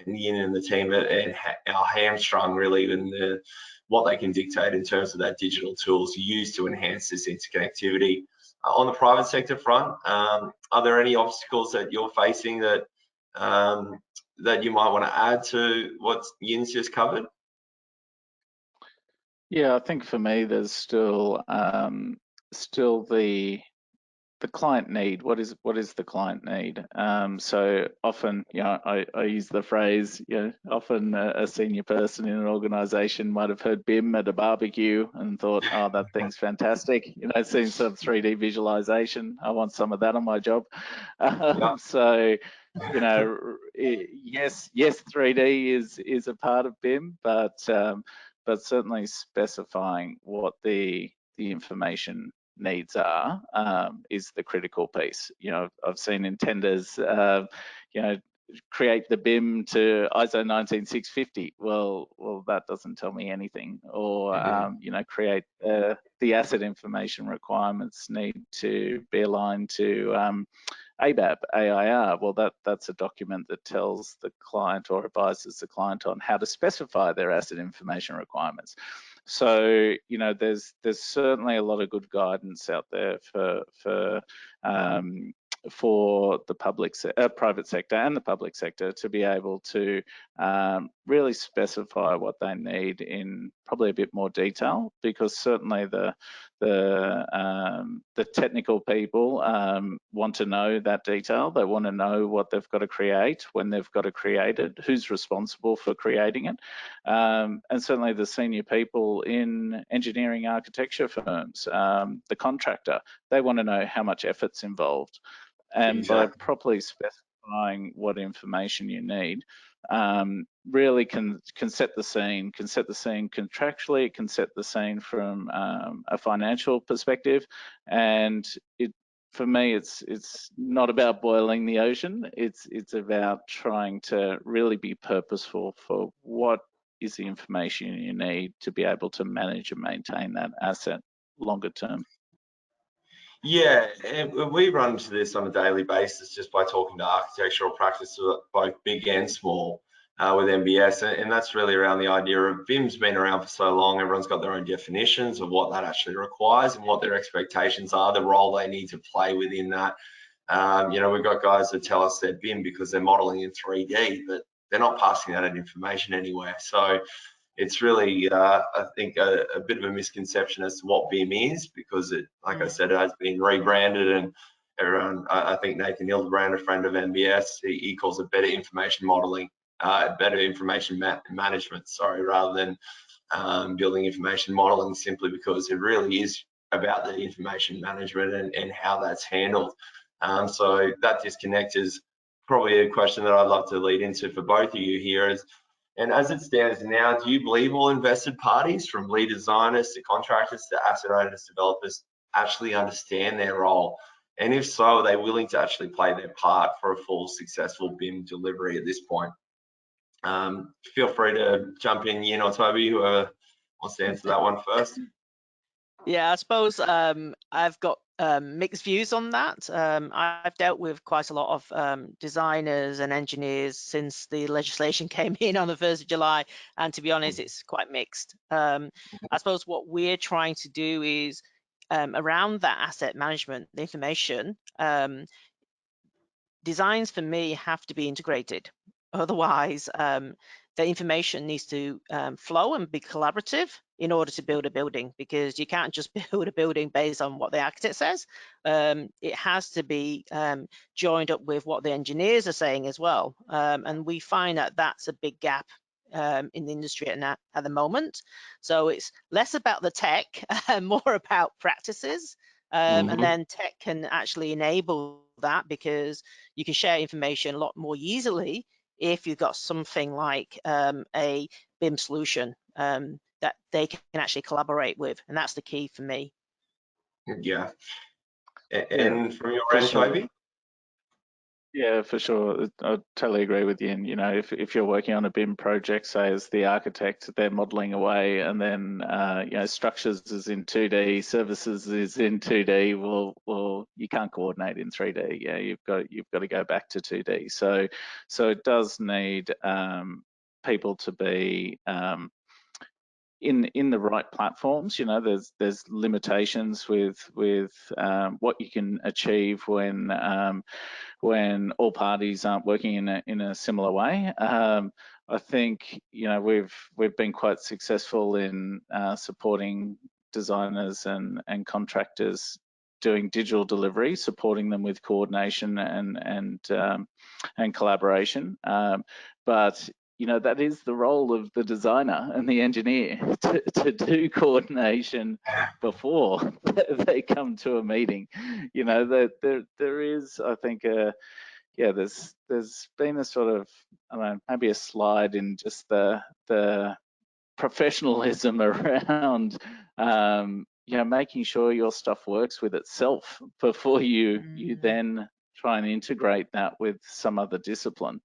Yin and the team are hamstrung really in what they can dictate in terms of that digital tools used to enhance this interconnectivity. On the private sector front, are there any obstacles that you're facing that that you might want to add to what Yin's just covered? Yeah, I think for me, there's still the client need. What is the client need? So often, I use the phrase, often a senior person in an organisation might have heard BIM at a barbecue and thought, oh, that thing's fantastic. Seen some 3D visualization. I want some of that on my job. So, yes, 3D is a part of BIM, but certainly specifying what the information needs are is the critical piece. I've seen in tenders, create the BIM to ISO 19650. Well, that doesn't tell me anything. Or create the asset information requirements need to be aligned to ABAP, AIR. Well, that's a document that tells the client or advises the client on how to specify their asset information requirements. So, there's certainly a lot of good guidance out there for the private sector and the public sector to be able to really specify what they need in probably a bit more detail, because certainly the technical people want to know that detail. They want to know what they've got to create, when they've got to create it, who's responsible for creating it, and certainly the senior people in engineering architecture firms, the contractor, they want to know how much effort's involved. And exactly. By properly specifying what information you need, really can set the scene, contractually, it can set the scene from a financial perspective. And for me, it's not about boiling the ocean. It's about trying to really be purposeful for what is the information you need to be able to manage and maintain that asset longer term. Yeah, and we run into this on a daily basis just by talking to architectural practices, both big and small, with NBS, and that's really around the idea of BIM's been around for so long. Everyone's got their own definitions of what that actually requires and what their expectations are, the role they need to play within that. We've got guys that tell us they're BIM because they're modeling in 3D, but they're not passing that information anywhere. So it's really, I think, a bit of a misconception as to what BIM is, because it, like I said, it has been rebranded, and everyone, I think Nathan Hildebrand, a friend of NBS, he calls it better information modeling, better information management, sorry, rather than building information modeling, simply because it really is about the information management and how that's handled. So that disconnect is probably a question that I'd love to lead into for both of you here is, and as it stands now, do you believe all invested parties, from lead designers to contractors to asset owners, developers, actually understand their role? And if so, are they willing to actually play their part for a full successful BIM delivery at this point? Feel free to jump in, Yin or Toby, whoever wants to answer that one first. Yeah, I suppose I've got mixed views on that. I've dealt with quite a lot of designers and engineers since the legislation came in on the 1st of July, and to be honest, it's quite mixed. I suppose what we're trying to do is around that asset management, the information, designs for me have to be integrated. Otherwise, the information needs to flow and be collaborative in order to build a building, because you can't just build a building based on what the architect says. It has to be joined up with what the engineers are saying as well. And we find that that's a big gap in the industry at the moment. So it's less about the tech and more about practices. And then tech can actually enable that, because you can share information a lot more easily if you've got something like a BIM solution that they can actually collaborate with, and that's the key for me. Yeah. And from your end, Toby? Yeah, for sure. I totally agree with you. And, you know, if you're working on a BIM project, say as the architect, they're modeling away, and then, you know, structures is in 2D, services is in 2D, well, you can't coordinate in 3D. Yeah, you've got to go back to 2D. So it does need people to be in the right platforms. You know, there's limitations with what you can achieve when all parties aren't working in a similar way. I think, you know, we've been quite successful in supporting designers and contractors doing digital delivery, supporting them with coordination and collaboration. But you know, that is the role of the designer and the engineer to do coordination before they come to a meeting. You know, that there is, I think, there's been a sort of, I don't know, maybe a slide in just the professionalism around, you know, making sure your stuff works with itself before you then try and integrate that with some other discipline.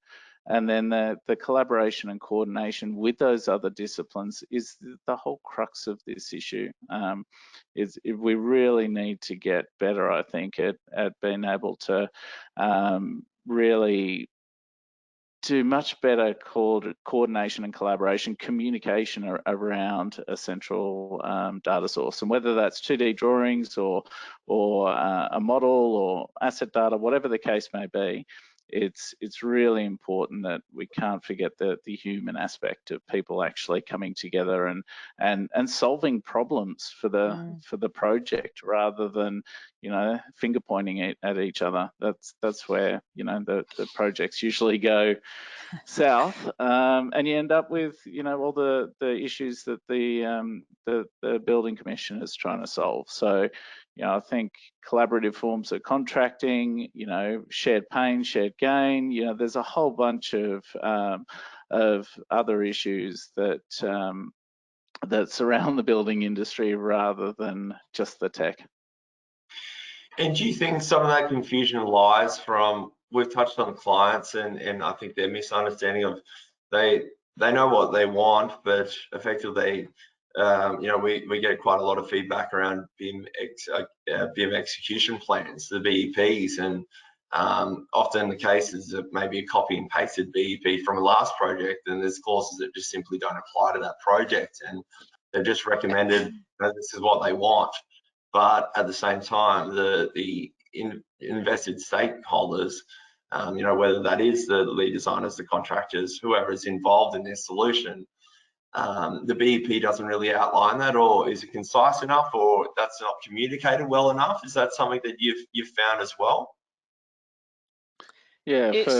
And then the collaboration and coordination with those other disciplines is the whole crux of this issue. We really need to get better, I think, at being able to really do much better coordination and collaboration, communication around a central data source. And whether that's 2D drawings or a model or asset data, whatever the case may be, it's really important that we can't forget the human aspect of people actually coming together and solving problems for the project, rather than, you know, finger pointing at each other. That's where, you know, the projects usually go south, and you end up with, you know, all the issues that the building commission is trying to solve. So, you know, I think collaborative forms of contracting, you know, shared pain, shared gain, you know, there's a whole bunch of other issues that surround the building industry rather than just the tech. And do you think some of that confusion lies from, we've touched on clients and I think their misunderstanding of, they know what they want, but effectively, you know, we get quite a lot of feedback around BIM execution plans, the BEPs, and often the case is that maybe a copy and pasted BEP from a last project, and there's clauses that just simply don't apply to that project, and they've just recommended that this is what they want. But at the same time, the invested stakeholders, you know, whether that is the lead designers, the contractors, whoever is involved in this solution, the BEP doesn't really outline that, or is it concise enough, or that's not communicated well enough? Is that something that you've found as well? Yeah, It's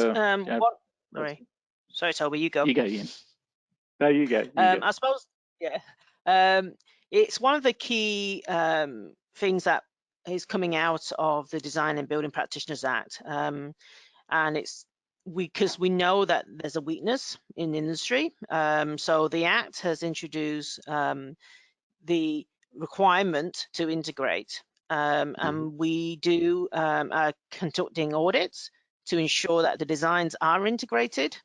sorry, Toby, you go. You go, Ian. No, you go. I suppose, yeah. It's one of the key things that is coming out of the Design and Building Practitioners Act, and it's because we know that there's a weakness in the industry. So the Act has introduced the requirement to integrate, and we do are conducting audits to ensure that the designs are integrated,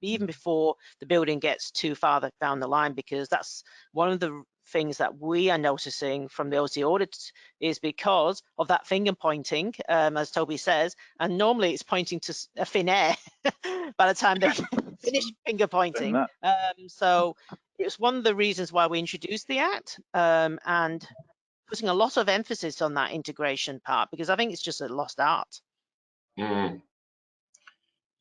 even before the building gets too far down the line, because that's one of the things that we are noticing from the OC audits is because of that finger pointing, as Toby says, and normally it's pointing to a thin air by the time they finish finger pointing. So it's one of the reasons why we introduced the Act, and putting a lot of emphasis on that integration part, because I think it's just a lost art.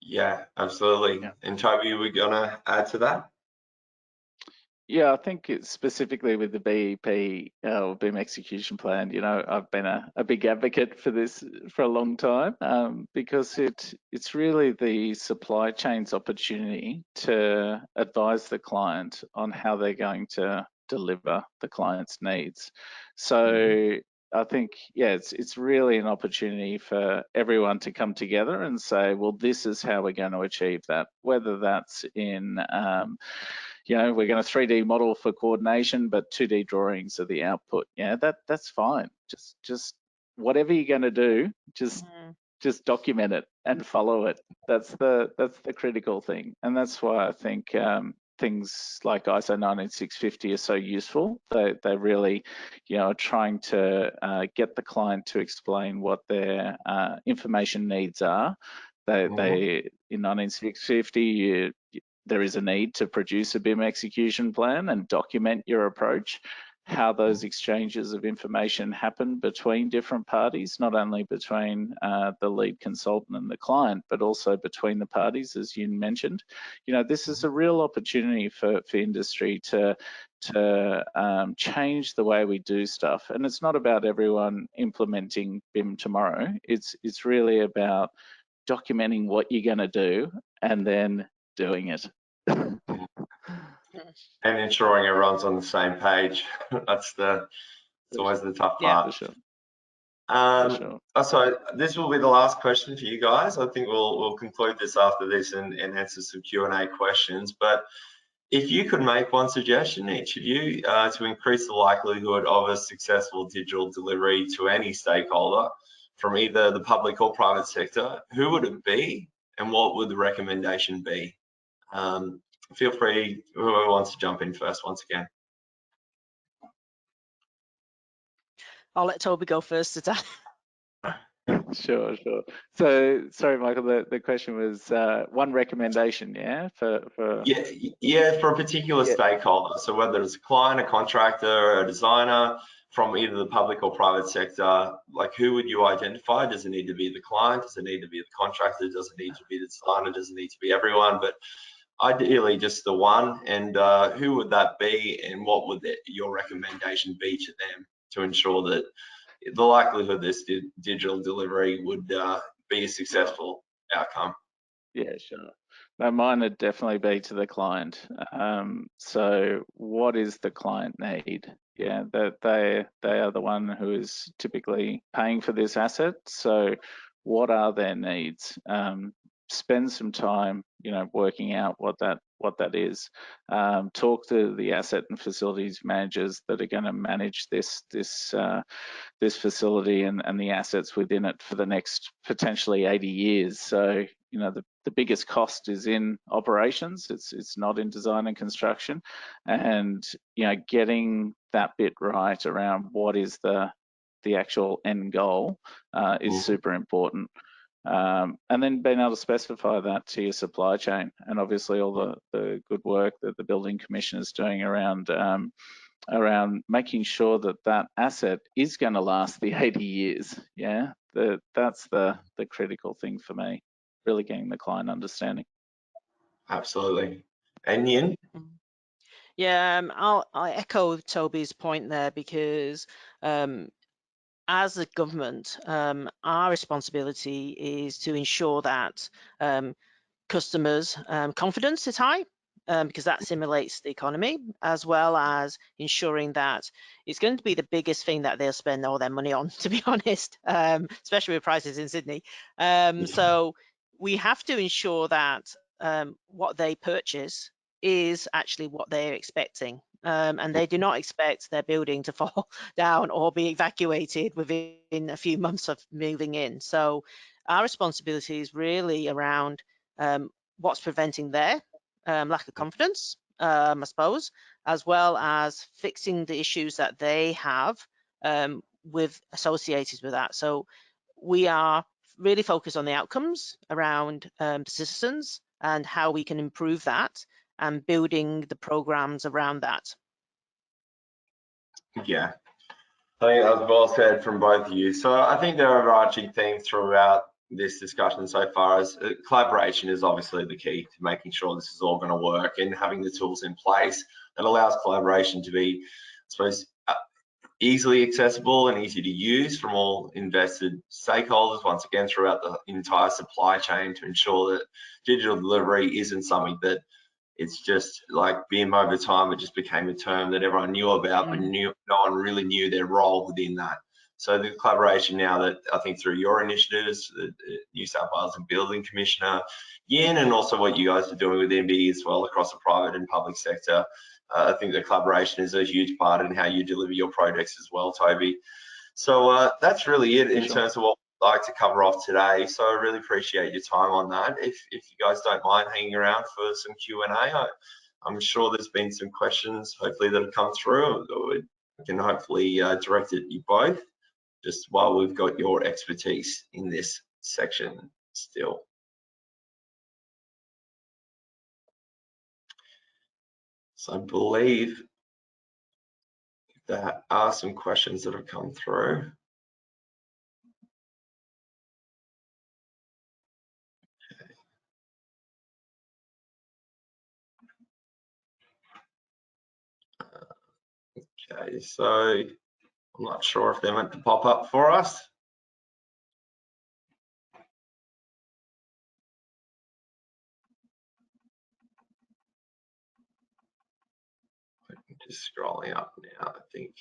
Yeah, absolutely. Yeah. And Toby, we're gonna add to that? Yeah, I think it's specifically with the BEP, BIM execution plan, you know, I've been a big advocate for this for a long time, because it's really the supply chain's opportunity to advise the client on how they're going to deliver the client's needs. So I think, yeah, it's really an opportunity for everyone to come together and say, well, this is how we're going to achieve that, whether that's in you know, we're going to 3D model for coordination, but 2D drawings are the output. Yeah, that's fine. Just whatever you're going to do, just document it and follow it. That's the critical thing, and that's why I think things like ISO 19650 are so useful. They really, you know, are trying to get the client to explain what their information needs are. They in 19650 there is a need to produce a BIM execution plan and document your approach, how those exchanges of information happen between different parties, not only between the lead consultant and the client, but also between the parties, as you mentioned. You know, this is a real opportunity for industry to change the way we do stuff. And it's not about everyone implementing BIM tomorrow. It's really about documenting what you're going to do and then doing it. And ensuring everyone's on the same page. It's always the tough part. Yeah, for sure. So this will be the last question for you guys. I think we'll conclude this after this and answer some Q&A questions. But if you could make one suggestion, each of you, to increase the likelihood of a successful digital delivery to any stakeholder from either the public or private sector, who would it be and what would the recommendation be? Feel free, whoever wants to jump in first once again. I'll let Toby go first today. Sure. So, sorry, Michael, the question was one recommendation, yeah? Yeah, for a particular stakeholder. So whether it's a client, a contractor, a designer, from either the public or private sector, like who would you identify? Does it need to be the client? Does it need to be the contractor? Does it need to be the designer? Does it need to be everyone? But ideally just the one. And who would that be, and what would your recommendation be to them to ensure that the likelihood this digital delivery would be a successful outcome? Yeah, sure. No, mine would definitely be to the client. So what is the client need? Yeah, that they are the one who is typically paying for this asset. So what are their needs? Spend some time, you know, working out what that is. Talk to the asset and facilities managers that are going to manage this facility and the assets within it for the next potentially 80 years. So, you know, the biggest cost is in operations. It's not in design and construction. And, you know, getting that bit right around what is the actual end goal is super important. And then being able to specify that to your supply chain, and obviously all the good work that the Building Commission is doing around making sure that asset is going to last the 80 years. Yeah, that's the critical thing for me, really getting the client understanding. Absolutely. And Yin? Yeah, I'll echo Toby's point there, because as a government, our responsibility is to ensure that customers' confidence is high, because that simulates the economy, as well as ensuring that it's going to be the biggest thing that they'll spend all their money on, to be honest, especially with prices in Sydney. So we have to ensure that what they purchase is actually what they're expecting. And they do not expect their building to fall down or be evacuated within a few months of moving in. So our responsibility is really around what's preventing their lack of confidence, I suppose, as well as fixing the issues that they have with associated with that. So we are really focused on the outcomes around the citizens and how we can improve that, and building the programs around that. Yeah, I think that was well said from both of you. So I think there are overarching themes throughout this discussion so far as collaboration is obviously the key to making sure this is all going to work, and having the tools in place that allows collaboration to be, I suppose, easily accessible and easy to use from all invested stakeholders, once again throughout the entire supply chain, to ensure that digital delivery isn't something that it's just like BIM over time. It just became a term that everyone knew about, but no one really knew their role within that. So the collaboration now that I think through your initiatives, the New South Wales and Building Commissioner, Yin, and also what you guys are doing with NBS as well across the private and public sector, I think the collaboration is a huge part in how you deliver your projects as well, Toby. So that's really it in terms of what we'd like to cover off today. So I really appreciate your time on that. If you guys don't mind hanging around for some Q&A, I'm sure there's been some questions, hopefully, that have come through. We can hopefully direct it you both, just while we've got your expertise in this section still. So I believe there are some questions that have come through. Okay, so I'm not sure if they're meant to pop up for us. Just scrolling up now, I think.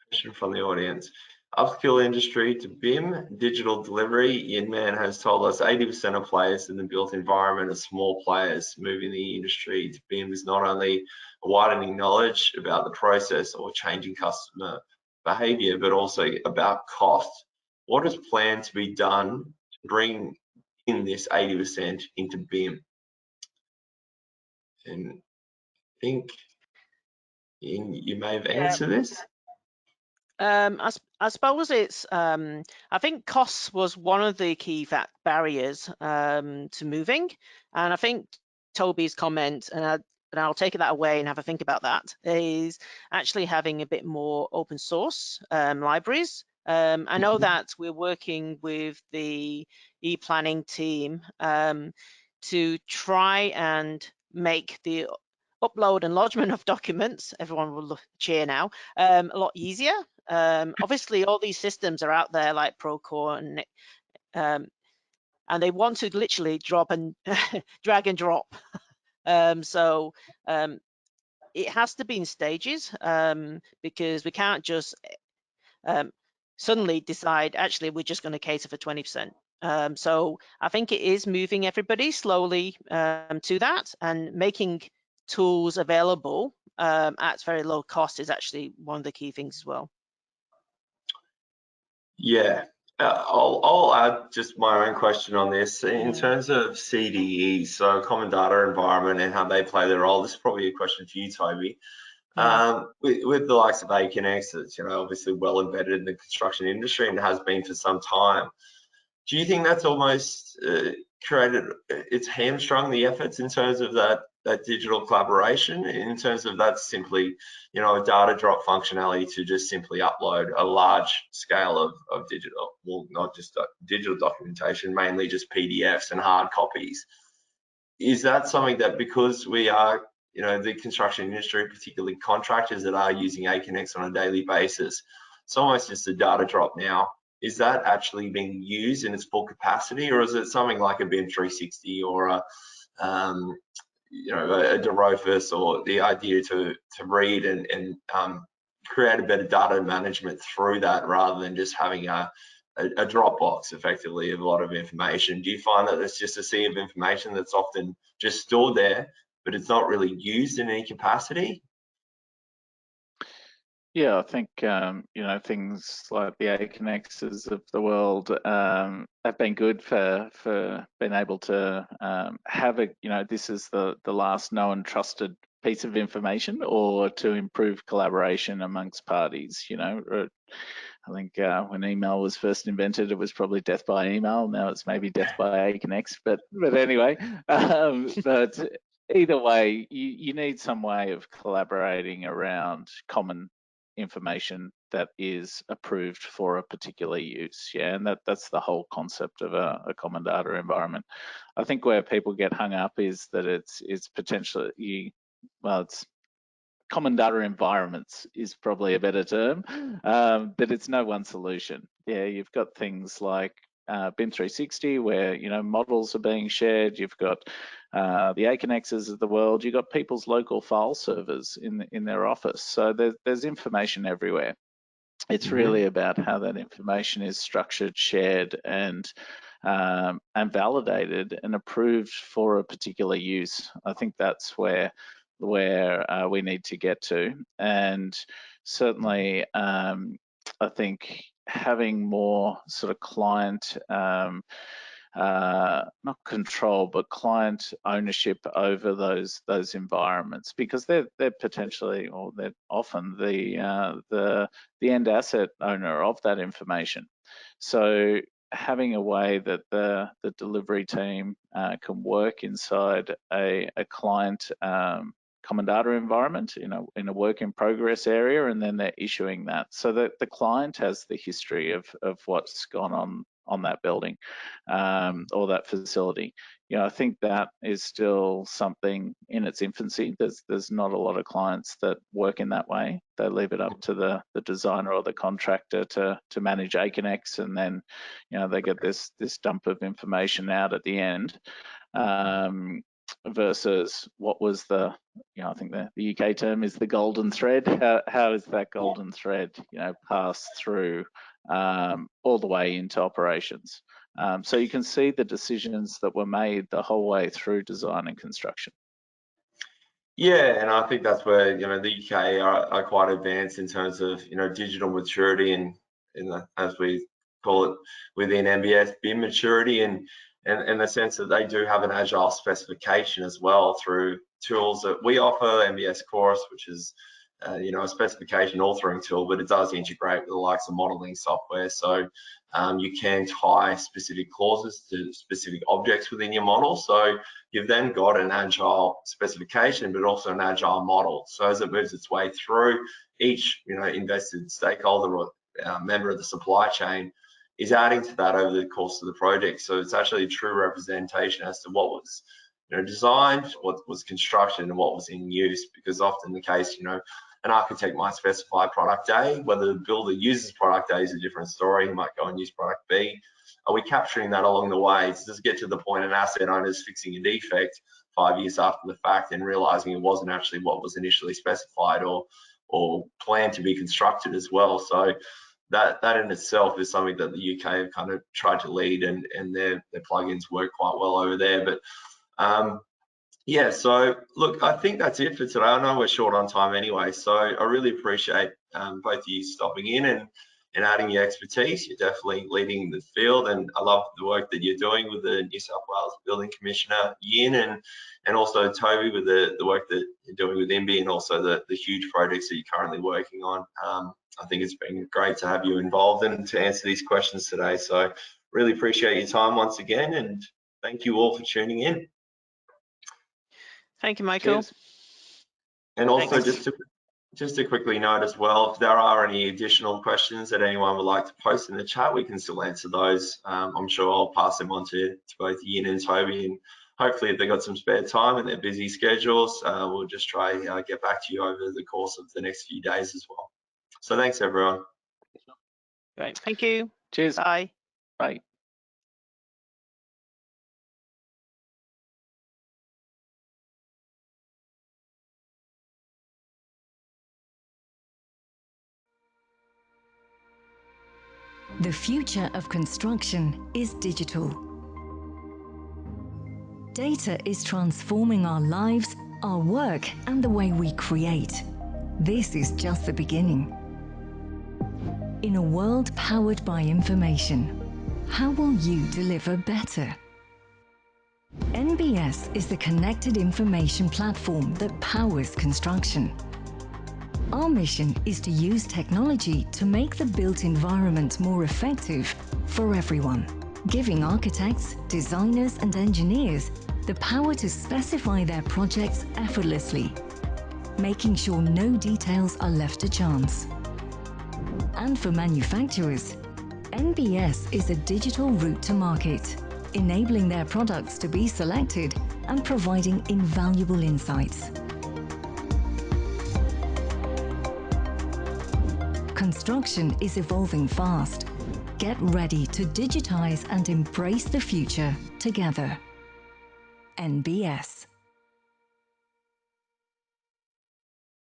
Question from the audience. Upskill industry to BIM, digital delivery. Yinman has told us 80% of players in the built environment are small players. Moving the industry to BIM is not only a widening knowledge about the process or changing customer behavior, but also about cost. What is planned to be done to bring in this 80% into BIM? And I think you may have answered this. I suppose it's, I think costs was one of the key barriers to moving. And I think Toby's comment, and I'll take that away and have a think about that, is actually having a bit more open source libraries. I know that we're working with the e-planning team to try and make the upload and lodgement of documents, everyone will cheer now, a lot easier. Obviously, all these systems are out there like Procore, and they want to literally drop and drag and drop. So it has to be in stages, because we can't just suddenly decide, actually, we're just going to cater for 20%. So I think it is moving everybody slowly to that, and making tools available at very low cost is actually one of the key things as well. Yeah, I'll add just my own question on this. In terms of CDE, so Common Data Environment, and how they play their role, this is probably a question for you, Toby. With the likes of AConX, it's obviously well embedded in the construction industry and has been for some time. Do you think that's almost created, it's hamstrung the efforts in terms of that digital collaboration in terms of that's simply, you know, a data drop functionality to just simply upload a large scale of digital, well, not just digital documentation, mainly just PDFs and hard copies. Is that something that, because we are, you know, the construction industry, particularly contractors that are using AConnex on a daily basis, it's almost just a data drop now. Is that actually being used in its full capacity, or is it something like a BIM 360 or a you know, a DeRofus, or the idea to read and create a better data management through that, rather than just having a Dropbox effectively of a lot of information? Do you find that it's just a sea of information that's often just stored there, but it's not really used in any capacity? Yeah, I think you know, things like the AConnexes of the world have been good for being able to have a, you know, this is the last known trusted piece of information, or to improve collaboration amongst parties. You know, I think when email was first invented, it was probably death by email. Now it's maybe death by AConnex, but anyway, but either way, you need some way of collaborating around common information that is approved for a particular use. Yeah, and that's the whole concept of a common data environment. I think where people get hung up is that it's potentially, well, it's common data environments is probably a better term, but it's no one solution. Yeah, you've got things like BIM 360, where, you know, models are being shared. You've got the AConnexes of the world. You've got people's local file servers in their office. So there's information everywhere. It's really about how that information is structured, shared, and validated and approved for a particular use. I think that's where we need to get to. And certainly, I think having more sort of client, not control, but client ownership over those environments, because they're potentially, or they're often the end asset owner of that information. So having a way that the delivery team can work inside a client common data environment in a work in progress area, and then they're issuing that, so that the client has the history of what's gone on that building or that facility. You know, I think that is still something in its infancy. There's not a lot of clients that work in that way. They leave it up to the designer or the contractor to manage AConnex, and then, you know, they get this dump of information out at the end. Versus what was the, you know, I think the UK term is the golden thread. How is that golden thread, you know, passed through all the way into operations? So you can see the decisions that were made the whole way through design and construction. Yeah, and I think that's where, you know, the UK are quite advanced in terms of, you know, digital maturity, and in the, as we call it within NBS, BIM maturity, and the sense that they do have an agile specification as well through tools that we offer, NBS Chorus, which is you know, a specification authoring tool, but it does integrate with the likes of modeling software. So you can tie specific clauses to specific objects within your model. So you've then got an agile specification, but also an agile model. So as it moves its way through, each, you know, invested stakeholder or member of the supply chain is adding to that over the course of the project. So it's actually a true representation as to what was, you know, designed, what was construction, and what was in use. Because often the case, you know, an architect might specify product A, whether the builder uses product A is a different story. He might go and use product B. Are we capturing that along the way? So does it get to the point an asset owner is fixing a defect 5 years after the fact and realizing it wasn't actually what was initially specified or planned to be constructed as well? So that in itself is something that the UK have kind of tried to lead, and their plugins work quite well over there. But yeah, so look, I think that's it for today. I know we're short on time anyway, so I really appreciate both of you stopping in and adding your expertise. You're definitely leading the field, and I love the work that you're doing with the New South Wales Building Commissioner, Yin, and also Toby with the work that you're doing with IIMBE, and also the huge projects that you're currently working on. I think it's been great to have you involved and to answer these questions today. So really appreciate your time once again, and thank you all for tuning in. Thank you, Michael. Cheers. And also Thanks. just to quickly note as well, if there are any additional questions that anyone would like to post in the chat, we can still answer those. I'm sure I'll pass them on to both Yin and Toby, and hopefully if they've got some spare time and their busy schedules, we'll just try get back to you over the course of the next few days as well. So thanks everyone. Great. Thank you. Cheers. Bye. Bye. The future of construction is digital. Data is transforming our lives, our work, and the way we create. This is just the beginning. In a world powered by information, how will you deliver better? NBS is the connected information platform that powers construction. Our mission is to use technology to make the built environment more effective for everyone, giving architects, designers, and engineers the power to specify their projects effortlessly, making sure no details are left to chance. And for manufacturers, NBS is a digital route to market, enabling their products to be selected and providing invaluable insights. Construction is evolving fast. Get ready to digitize and embrace the future together. NBS.